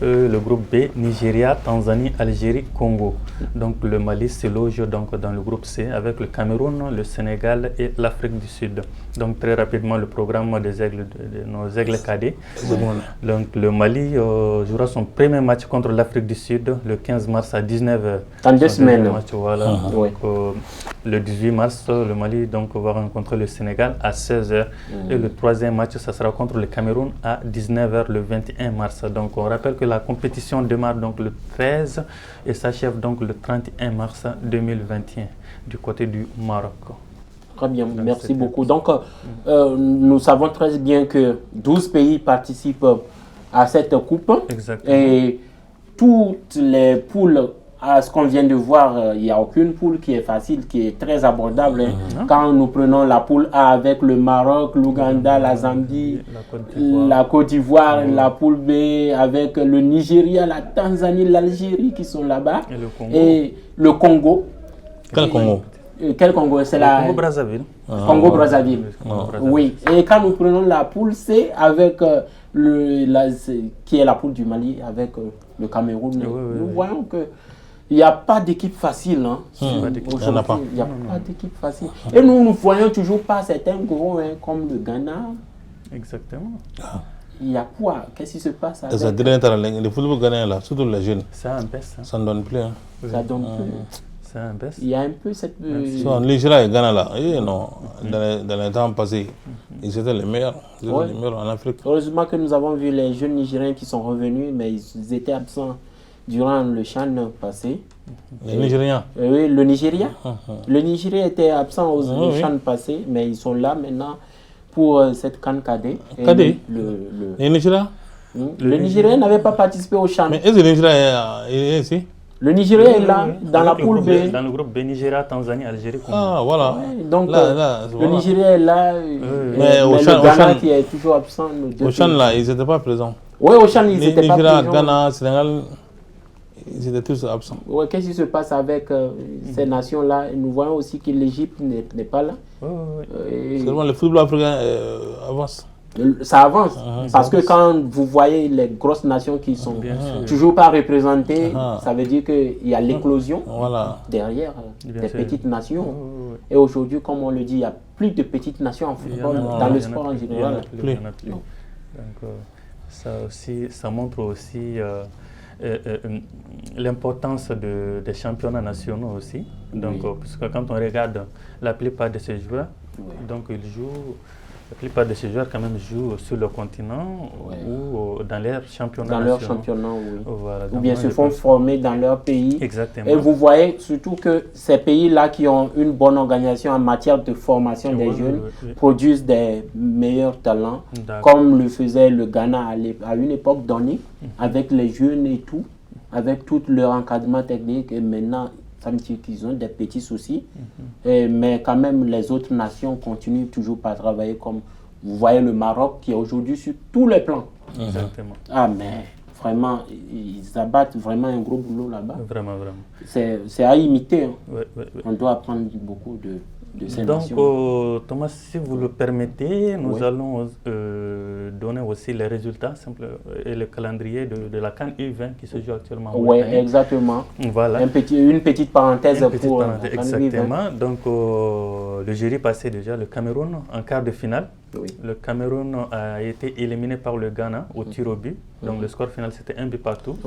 Le groupe B, Nigeria, Tanzanie, Algérie, Congo. Donc le Mali se loge donc dans le groupe C avec le Cameroun, le Sénégal et l'Afrique du Sud. Donc très rapidement le programme des aigles, de nos aigles cadets. Donc le Mali jouera son premier match contre l'Afrique du Sud le 15 mars à 19h. Dans 2 semaines. Voilà. Donc, le 18 mars, le Mali donc, va rencontrer le Sénégal à 16h. Et le troisième match, ça sera contre le Cameroun à 19h le 21 mars. Donc on rappelle que la compétition démarre donc le 13 et s'achève donc le 31 mars 2021 du côté du Maroc. Très bien, merci beaucoup. Donc nous savons très bien que 12 pays participent à cette coupe. Exactement. Et toutes les poules, à ce qu'on vient de voir, il n'y a aucune poule qui est facile, qui est très abordable. Quand nous prenons la poule A avec le Maroc, l'Ouganda, la Zambie, la Côte d'Ivoire, la poule B avec le Nigeria, la Tanzanie, l'Algérie qui sont là-bas. Et le Congo. Quel Congo? Quel Congo? C'est la Congo-Brazzaville. Congo-Brazzaville. Oui. Et quand nous prenons la poule C avec qui est la poule du Mali avec le Cameroun, nous voyons que il n'y a pas d'équipe facile. Hein. Il n'y a pas d'équipe facile. Et nous ne voyons toujours pas certains gros comme le Ghana. Exactement. Il y a quoi? Qu'est-ce qui se passe avec le football ghanéen là, surtout les jeunes. Ça en baisse. Ça ne donne plus. Hein. Ça donne plus. Ça en baisse. Il y a un peu cette... Nigeria et Ghana là, non, dans les temps passés, ils étaient les meilleurs. Ils étaient les meilleurs en Afrique. Heureusement que nous avons vu les jeunes Nigériens qui sont revenus, mais ils étaient absents durant le CHAN passé. Les Nigériens? Oui, le Nigeria. Le Nigeria était absent au CHAN passé, mais ils sont là maintenant pour cette CAN cadet. Cadet? Le Nigeria? Le Nigeria n'avait pas participé au CHAN. Mais est-ce que le Nigeria est ici? Le Nigeria est là, dans la poule B. Dans le groupe B, Nigeria, Tanzanie, Algérie, Congo. Ah, voilà. Donc, le Nigeria est là, mais le Ghana qui est toujours absent. Au CHAN là, ils n'étaient pas présents. Oui, au CHAN, ils n'étaient pas présents. Nigeria, Ghana, Sénégal, ils étaient tous absents. Ouais, qu'est-ce qui se passe avec ces nations-là? Nous voyons aussi que l'Égypte n'est pas là. Seulement le football africain avance. ça avance. Parce que quand vous voyez les grosses nations qui sont toujours pas représentées, ça veut dire qu'il y a l'éclosion derrière des petites nations. Et aujourd'hui, comme on le dit, il n'y a plus de petites nations en football, dans le sport en général. Donc, ça montre aussi l'importance des championnats nationaux aussi. Donc, parce que quand on regarde la plupart de ces joueurs, donc ils jouent. La plupart de ces joueurs quand même jouent sur le continent ou dans leur championnat. Dans leur championnat, oui. Voilà, ou bien se font former dans leur pays. Exactement. Et vous voyez surtout que ces pays-là qui ont une bonne organisation en matière de formation des jeunes produisent des meilleurs talents, comme le faisait le Ghana à une époque donnée, avec les jeunes et tout, avec tout leur encadrement technique. Et maintenant, ça me dit qu'ils ont des petits soucis, mais quand même les autres nations continuent toujours par travailler, comme vous voyez le Maroc qui est aujourd'hui sur tous les plans. Exactement. Ah mais vraiment, ils abattent vraiment un gros boulot là-bas. Vraiment. C'est à imiter. Hein. Ouais. On doit apprendre beaucoup de ces Donc, nations. Thomas, si vous le permettez, nous allons donner aussi les résultats et le calendrier de la CAN U20 qui se joue actuellement. Oui, exactement. Voilà. Une petite parenthèse pour exactement. Donc, le jury passé déjà le Cameroun en quart de finale. Le Cameroun a été éliminé par le Ghana au tir au but. Donc, le score final, c'était 1 but partout.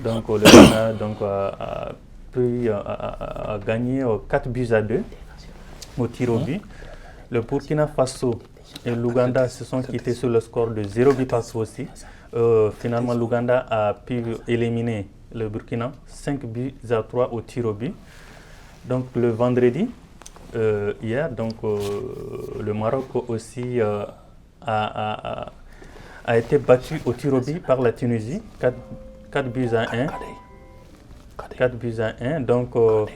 Donc, le Ghana a gagné 4 buts à 2. Au tir au but. Le Burkina Faso et l'Ouganda se sont quittés sur le score de 0 but partout aussi. Finalement, l'Ouganda a pu éliminer le Burkina 5 buts à 3 au tir au but. Donc le vendredi, hier, donc, le Maroc aussi a été battu au tir au but par la Tunisie, 4 buts à 1. 4 buts à 1. Donc, au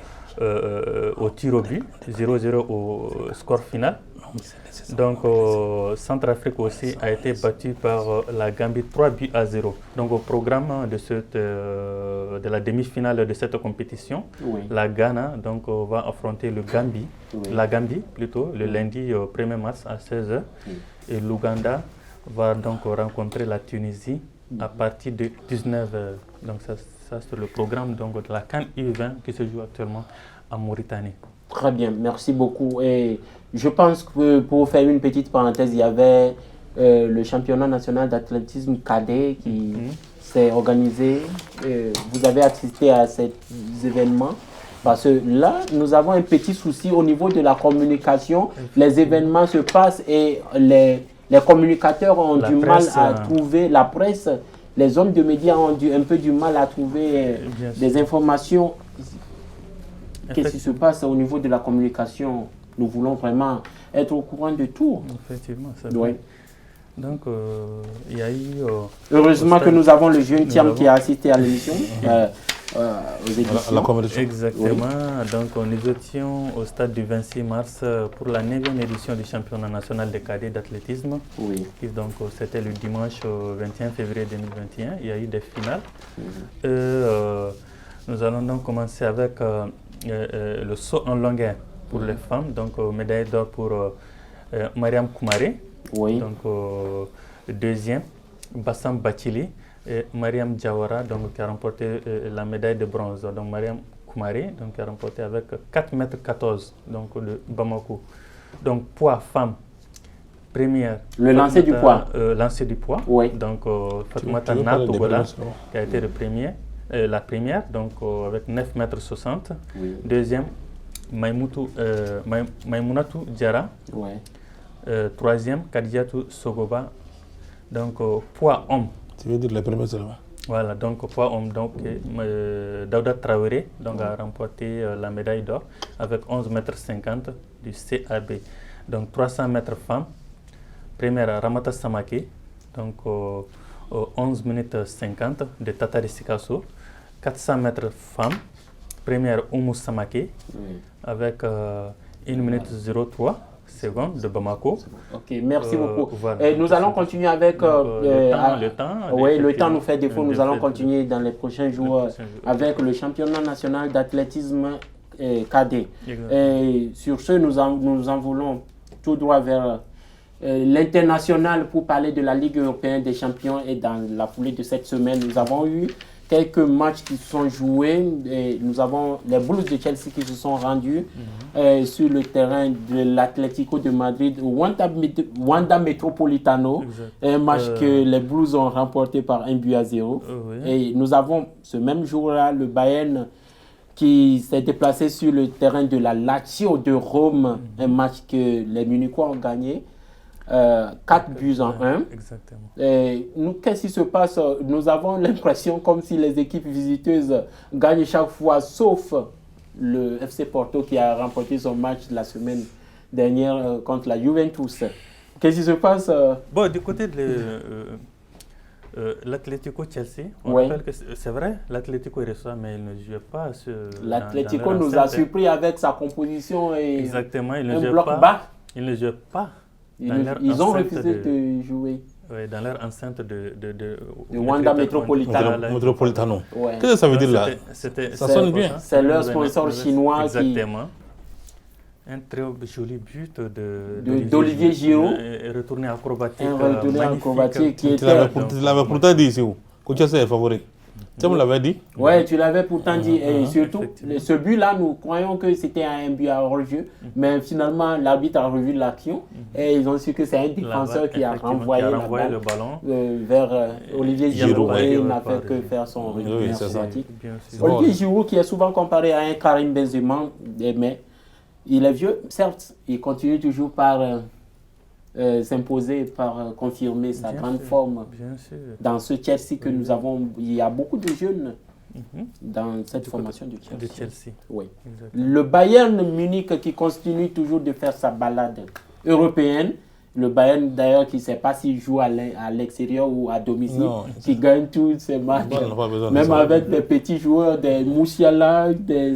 tir au but, 0-0 au score final. Donc, Centrafrique aussi a été battu par la Gambie 3 buts à 0. Donc, au programme de la demi-finale de cette compétition, la Ghana donc, va affronter la Gambie plutôt, le lundi 1er mars à 16h. Et l'Ouganda va donc rencontrer la Tunisie à partir de 19h. Donc, ça c'est le programme donc, de la CAN U20 qui se joue actuellement en Mauritanie. Très bien, merci beaucoup. Et je pense que pour faire une petite parenthèse, il y avait le championnat national d'athlétisme cadet qui s'est organisé. Vous avez assisté à cet événement parce que là, nous avons un petit souci au niveau de la communication. Les événements se passent et les communicateurs ont du mal à trouver la presse. Les hommes de médias ont un peu du mal à trouver des informations. Qu'est-ce qui se passe au niveau de la communication? Nous voulons vraiment être au courant de tout. Effectivement, ça doit. Donc, il y a eu... heureusement que nous avons le jeune Thiam qui a assisté à l'émission. Aux éditions. La compétition. Exactement. Donc, nous étions au stade du 26 mars pour la 9e édition du championnat national des cadets d'athlétisme. Donc, c'était le dimanche 21 février 2021. Il y a eu des finales. Nous allons donc commencer avec le saut en longueur pour les femmes. Donc, médaille d'or pour Mariam Koumaré. Donc, deuxième, Bassam Bachili. Et Mariam Diawara, donc, qui a remporté la médaille de bronze. Donc, Mariam Koumaré, donc, qui a remporté avec 4,14 m donc, de Bamako. Donc, poids femme, première. Le lancer du poids. Lancer du poids. Donc, Fatoumata Togola, qui a été la première, donc, avec 9,60 m. Deuxième, Maïmounatou Diara. Troisième, Kadiatou Sogoba. Donc, poids homme. Tu veux dire les premiers seulement? Voilà, donc poids homme, donc Daouda Traoré donc, a remporté la médaille d'or avec 11,50 m du CAB. Donc 300 m femmes, première Ramata Samake, donc 11 minutes 50 de Tata de Sikasso. 400 m femmes, première Oumou Samake avec 1 minute 03 secondes de Bamako. Ok, merci beaucoup. Et nous allons continuer avec... le temps nous fait défaut. Nous allons continuer dans les prochains jours avec le championnat national d'athlétisme cadet. Et sur ce, nous en voulons tout droit vers l'international pour parler de la Ligue européenne des champions. Et dans la foulée de cette semaine, nous avons eu quelques matchs qui se sont joués. Et nous avons les Blues de Chelsea qui se sont rendus sur le terrain de l'Atlético de Madrid, Wanda Metropolitano. Un match que les Blues ont remporté par 1-0. Et nous avons ce même jour-là le Bayern qui s'est déplacé sur le terrain de la Lazio de Rome. Un match que les Munichois ont gagné. 4-1. Exactement. Et nous, qu'est-ce qui se passe? Nous avons l'impression comme si les équipes visiteuses gagnent chaque fois, sauf le FC Porto qui a remporté son match la semaine dernière contre la Juventus. Qu'est-ce qui se passe? Bon, du côté de l'Atlético Chelsea, on rappelle que c'est vrai, l'Atlético reçoit, mais il ne joue pas. L'Atlético nous a surpris avec sa composition et exactement, il un bloc bas. Il ne joue pas. Ils ont refusé de jouer. Oui, dans leur enceinte de Wanda Metropolitano. Qu'est-ce que ça veut dire là? Ça sonne bien. C'est leur sponsor chinois. Exactement. Un très joli but d'Olivier Giroud. Et retourné acrobatique. Un retourné acrobatique qui était... Tu l'avais pourtant dit ici, que Chelsea est favori. Tu me l'avais dit? Oui, tu l'avais pourtant dit. Et surtout, ce but-là, nous croyons que c'était un but à hors-jeu. Mais finalement, l'arbitre a revu l'action. Et ils ont su que c'est un défenseur qui a renvoyé le ballon vers Olivier Giroud. Et il n'a fait que faire son retour acrobatique. Olivier Giroud, qui est souvent comparé à un Karim Benzema, mais il est vieux, certes. Il continue toujours par... s'imposer, par confirmer sa grande forme dans ce Chelsea que nous avons. Il y a beaucoup de jeunes dans cette formation de Chelsea. Oui. Le Bayern Munich qui continue toujours de faire sa balade européenne. Le Bayern d'ailleurs qui ne sait pas s'il joue à l'extérieur ou à domicile, qui gagne tous ses matchs, même avec des petits joueurs, des Moussiala, des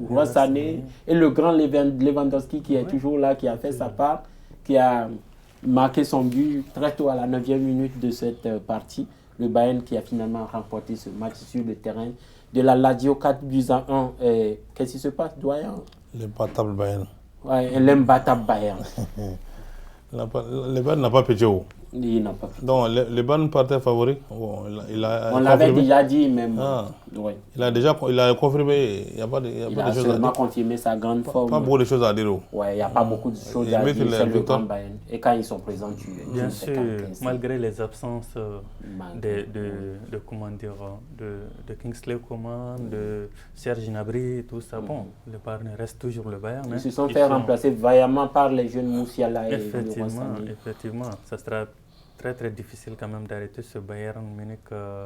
Roissané et le grand Lewandowski qui est toujours là, qui a fait sa part, qui a marqué son but très tôt à la 9e minute de cette partie. Le Bayern qui a finalement remporté ce match sur le terrain de la Lazio 4-1. Qu'est-ce qui se passe, doyen? L'imbattable Bayern. Oui, l'imbattable Bayern. Le Bayern n'a pas pété haut. Il n'a pas pété. Donc, le Bayern partait favori. Bon, on l'avait déjà dit, même. Ouais. Il a confirmé. Il a seulement confirmé sa grande forme. Pas beaucoup de choses à dire. Oui, il n'y a pas beaucoup de choses à dire. C'est le grand Bayern. Et quand ils sont présents, bien sûr, malgré les absences de Kingsley Coman, de Serge Gnabry, tout ça, bon, le Bayern reste toujours le Bayern. Ils se sont fait remplacer vaillamment par les jeunes Moussiala et Effectivement, ça sera très très difficile quand même d'arrêter ce Bayern Munich.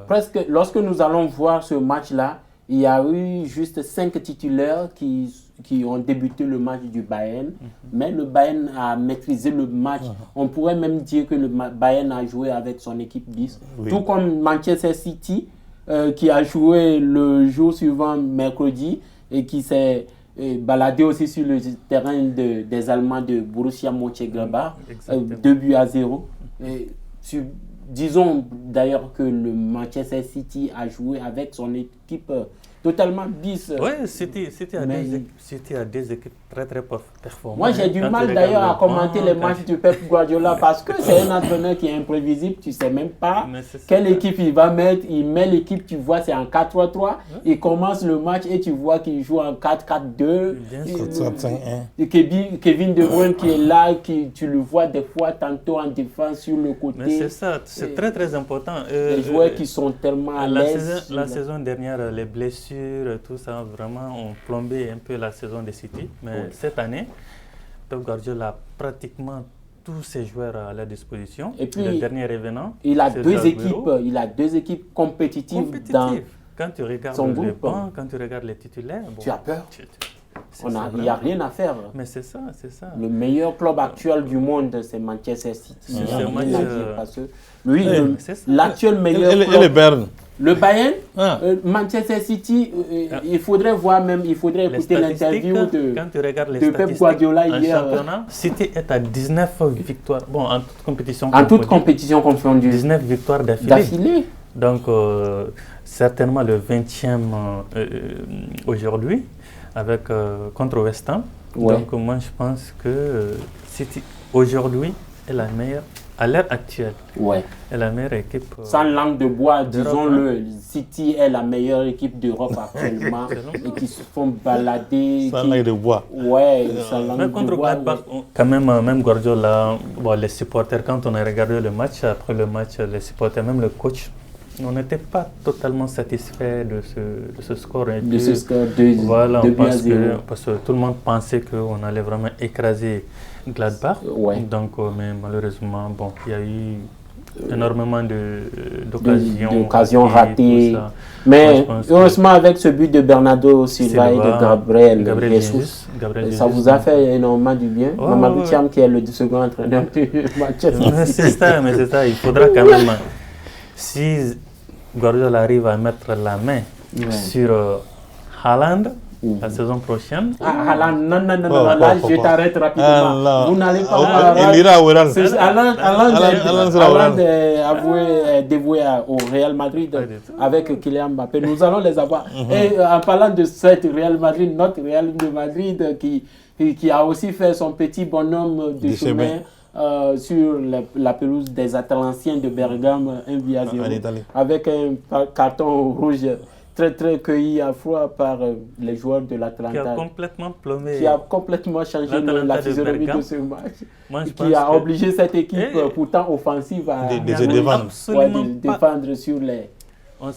Presque, lorsque nous allons voir ce match-là, il y a eu juste 5 titulaires qui ont débuté le match du Bayern, mais le Bayern a maîtrisé le match. On pourrait même dire que le Bayern a joué avec son équipe bis, tout comme Manchester City qui a joué le jour suivant, mercredi, et qui s'est baladé aussi sur le terrain des Allemands de Borussia Mönchengladbach, 2-0. Disons d'ailleurs que le Manchester City a joué avec son équipe totalement bis. Oui, c'était à des équipes très très performantes. Moi j'ai du mal d'ailleurs à commenter les matchs de Pep Guardiola parce que c'est un entraîneur qui est imprévisible, tu ne sais même pas quelle équipe il va mettre. Il met l'équipe, tu vois, c'est en 4-3-3. Il commence le match et tu vois qu'il joue en 4-4-2. Kevin De Bruyne qui est là, tu le vois des fois tantôt en défense sur le côté. Mais c'est ça, c'est très très important. Les joueurs qui sont tellement à l'aise. La saison dernière, les blessures, tout ça, vraiment ont plombé un peu la saison de City. Mais cette année, Pep Guardiola a pratiquement tous ses joueurs à leur disposition. Et puis, le dernier revenant, il a deux équipes compétitives dans quand tu regardes son le banc, quand tu regardes les titulaires, tu as peur. Il n'y a rien à faire. Mais c'est ça. Le meilleur club actuel du monde, c'est Manchester City. L'actuel meilleur club. Et le Bayern. Le Bayern, Manchester City, il faudrait écouter l'interview de Pep Guardiola hier. Championnat, City est à 19 victoires. Bon, en toute compétition. En toute compétition confondue. 19 victoires d'affilée. Donc, certainement le 20e aujourd'hui, contre West Ham. Donc, moi, je pense que City, aujourd'hui, est la meilleure à l'heure actuelle. Ouais. Est la meilleure équipe. Sans langue de bois, disons-le, hein. City est la meilleure équipe d'Europe actuellement et qui se font balader. Sans langue de bois. Ouais, sans langue Même de contre bois. Gladbach, quand même Guardiola, les supporters, quand on a regardé le match, après le match, les supporters, même le coach, on n'était pas totalement satisfait de ce score. De ce score de voilà, parce que tout le monde pensait qu'on allait vraiment écraser Gladbach. Ouais. Donc, mais malheureusement, bon, il y a eu énormément d'occasions ratées. Mais moi, heureusement, avec ce but de Bernardo Silva et de Gabriel Jesus, ça vous a fait énormément du bien. Mamadou Thiam, qui est le second entraîneur du Manchester City. C'est ça, il faudra quand même. Si Guardiola arrive à mettre la main sur Haaland la saison prochaine. Haaland, non, là je t'arrête rapidement. Vous n'allez pas il ira au Real. Haaland est dévoué au Real Madrid avec Kylian Mbappé. Nous allons les avoir. Et en parlant de cette Real Madrid, notre Real de Madrid qui a aussi fait son petit bonhomme de chemin. Sur la pelouse des Atalanciens de Bergame, 1-0, avec un carton rouge très très cueilli à froid par les joueurs de l'Atalanta. Qui a complètement plombé. Qui a complètement changé la physionomie de ce match. Qui a obligé cette équipe, pourtant offensive, à défendre sur les... On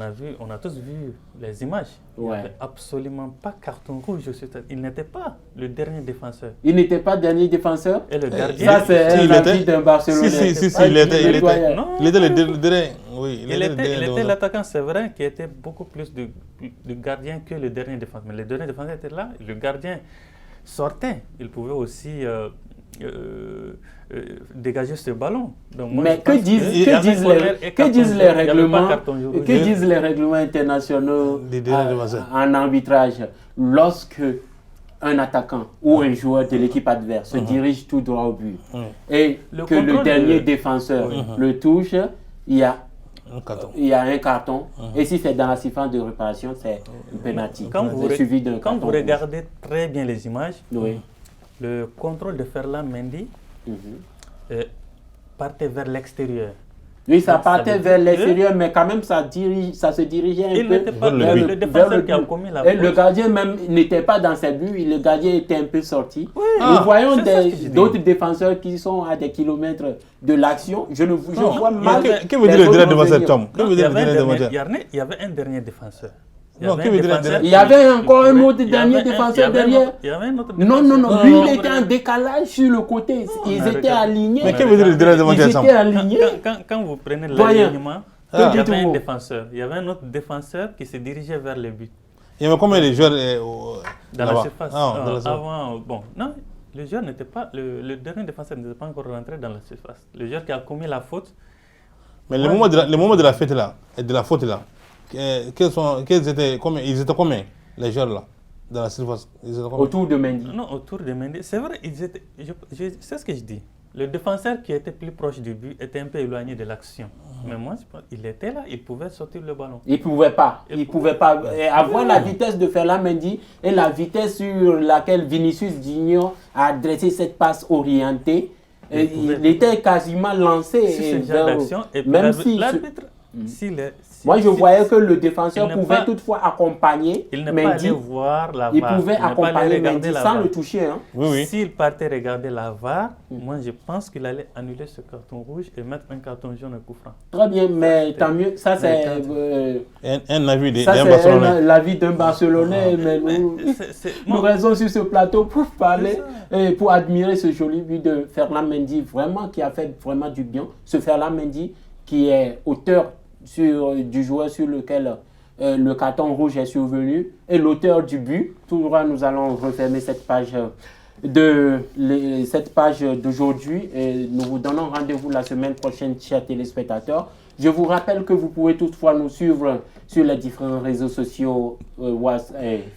a tous vu les images. Il n'y avait absolument pas carton rouge. Il n'était pas le dernier défenseur. Il n'était pas dernier défenseur. Et le gardien. Ça, c'est un avis d'un Barcelonais. Si, il était le dernier. Oui, il était l'attaquant, c'est vrai, qui était beaucoup plus de gardien que le dernier défenseur. Mais le dernier défenseur était là. Le gardien sortait. Il pouvait aussi dégager ce ballon. Donc moi, mais que disent les règlements internationaux en arbitrage lorsque un attaquant ou un joueur de l'équipe adverse se dirige tout droit au but et que le dernier défenseur le touche, il y a un carton. Et si c'est dans la séquence de réparation, c'est un penalty. Quand vous regardez très bien les images, le contrôle de Ferland Mendy partait vers l'extérieur. Oui, ça partait vers l'extérieur, mais quand même ça se dirigeait un peu vers le défenseur qui a commis la faute. Et le gardien même n'était pas dans ses buts, le gardien était un peu sorti. Nous voyons d'autres défenseurs qui sont à des kilomètres de l'action. Je vois mal. Que veut dire le dernier défenseur, Tom? Il y avait un dernier défenseur. Il y avait encore un autre dernier défenseur derrière. Non. Lui, il était en décalage sur le côté. Ils étaient alignés. Mais que veut dire le dernier défenseur? Ils étaient alignés. Quand vous prenez l'alignement, il y avait un défenseur. Il y avait un autre défenseur qui se dirigeait vers le but. Il y avait combien de joueurs dans la surface? Avant, non, le joueur n'était pas. Le dernier défenseur n'était pas encore rentré dans la surface. Le joueur qui a commis la faute. Mais le moment de la fête là, et de la faute là, ils étaient combien les joueurs là dans la surface? Autour de Mendy. Non, autour de Mendy. C'est vrai, c'est ce que je dis. Le défenseur qui était plus proche du but était un peu éloigné de l'action. Mais moi, il était là, il pouvait sortir le ballon. Il pouvait pas. Et avoir la vitesse de Ferland Mendy et la vitesse sur laquelle Vinicius Junior a adressé cette passe orientée, il était quasiment lancé. Sur ce genre d'action, même si l'arbitre, moi, je voyais que le défenseur pouvait toutefois accompagner Mendy. Il pouvait accompagner Mendy sans le toucher. S'il partait regarder la VAR, moi, je pense qu'il allait annuler ce carton rouge et mettre un carton jaune au coup franc. Très bien, mais tant mieux. Ça, c'est un avis d'un Barcelonais. L'avis d'un Barcelonais. Mais nous restons sur ce plateau pour parler et pour admirer ce joli but de Ferland Mendy, vraiment, qui a fait vraiment du bien. Ce Ferland Mendy qui est auteur du joueur sur lequel le carton rouge est survenu et l'auteur du but. Tout droit, nous allons refermer cette page d'aujourd'hui et nous vous donnons rendez-vous la semaine prochaine, chers téléspectateurs. Je vous rappelle que vous pouvez toutefois nous suivre sur les différents réseaux sociaux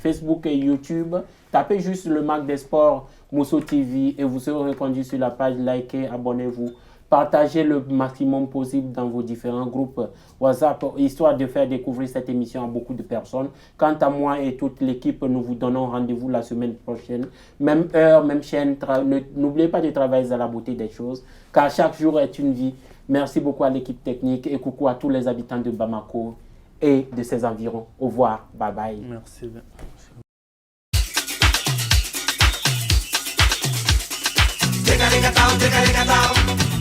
Facebook et YouTube. Tapez juste le Mac des Sports, Mousso TV et vous serez reconduit sur la page. Likez, abonnez-vous. Partagez le maximum possible dans vos différents groupes WhatsApp, histoire de faire découvrir cette émission à beaucoup de personnes. Quant à moi et toute l'équipe, nous vous donnons rendez-vous la semaine prochaine. Même heure, même chaîne. N'oubliez pas de travailler à la beauté des choses, car chaque jour est une vie. Merci beaucoup à l'équipe technique et coucou à tous les habitants de Bamako et de ses environs. Au revoir. Bye bye. Merci. Take a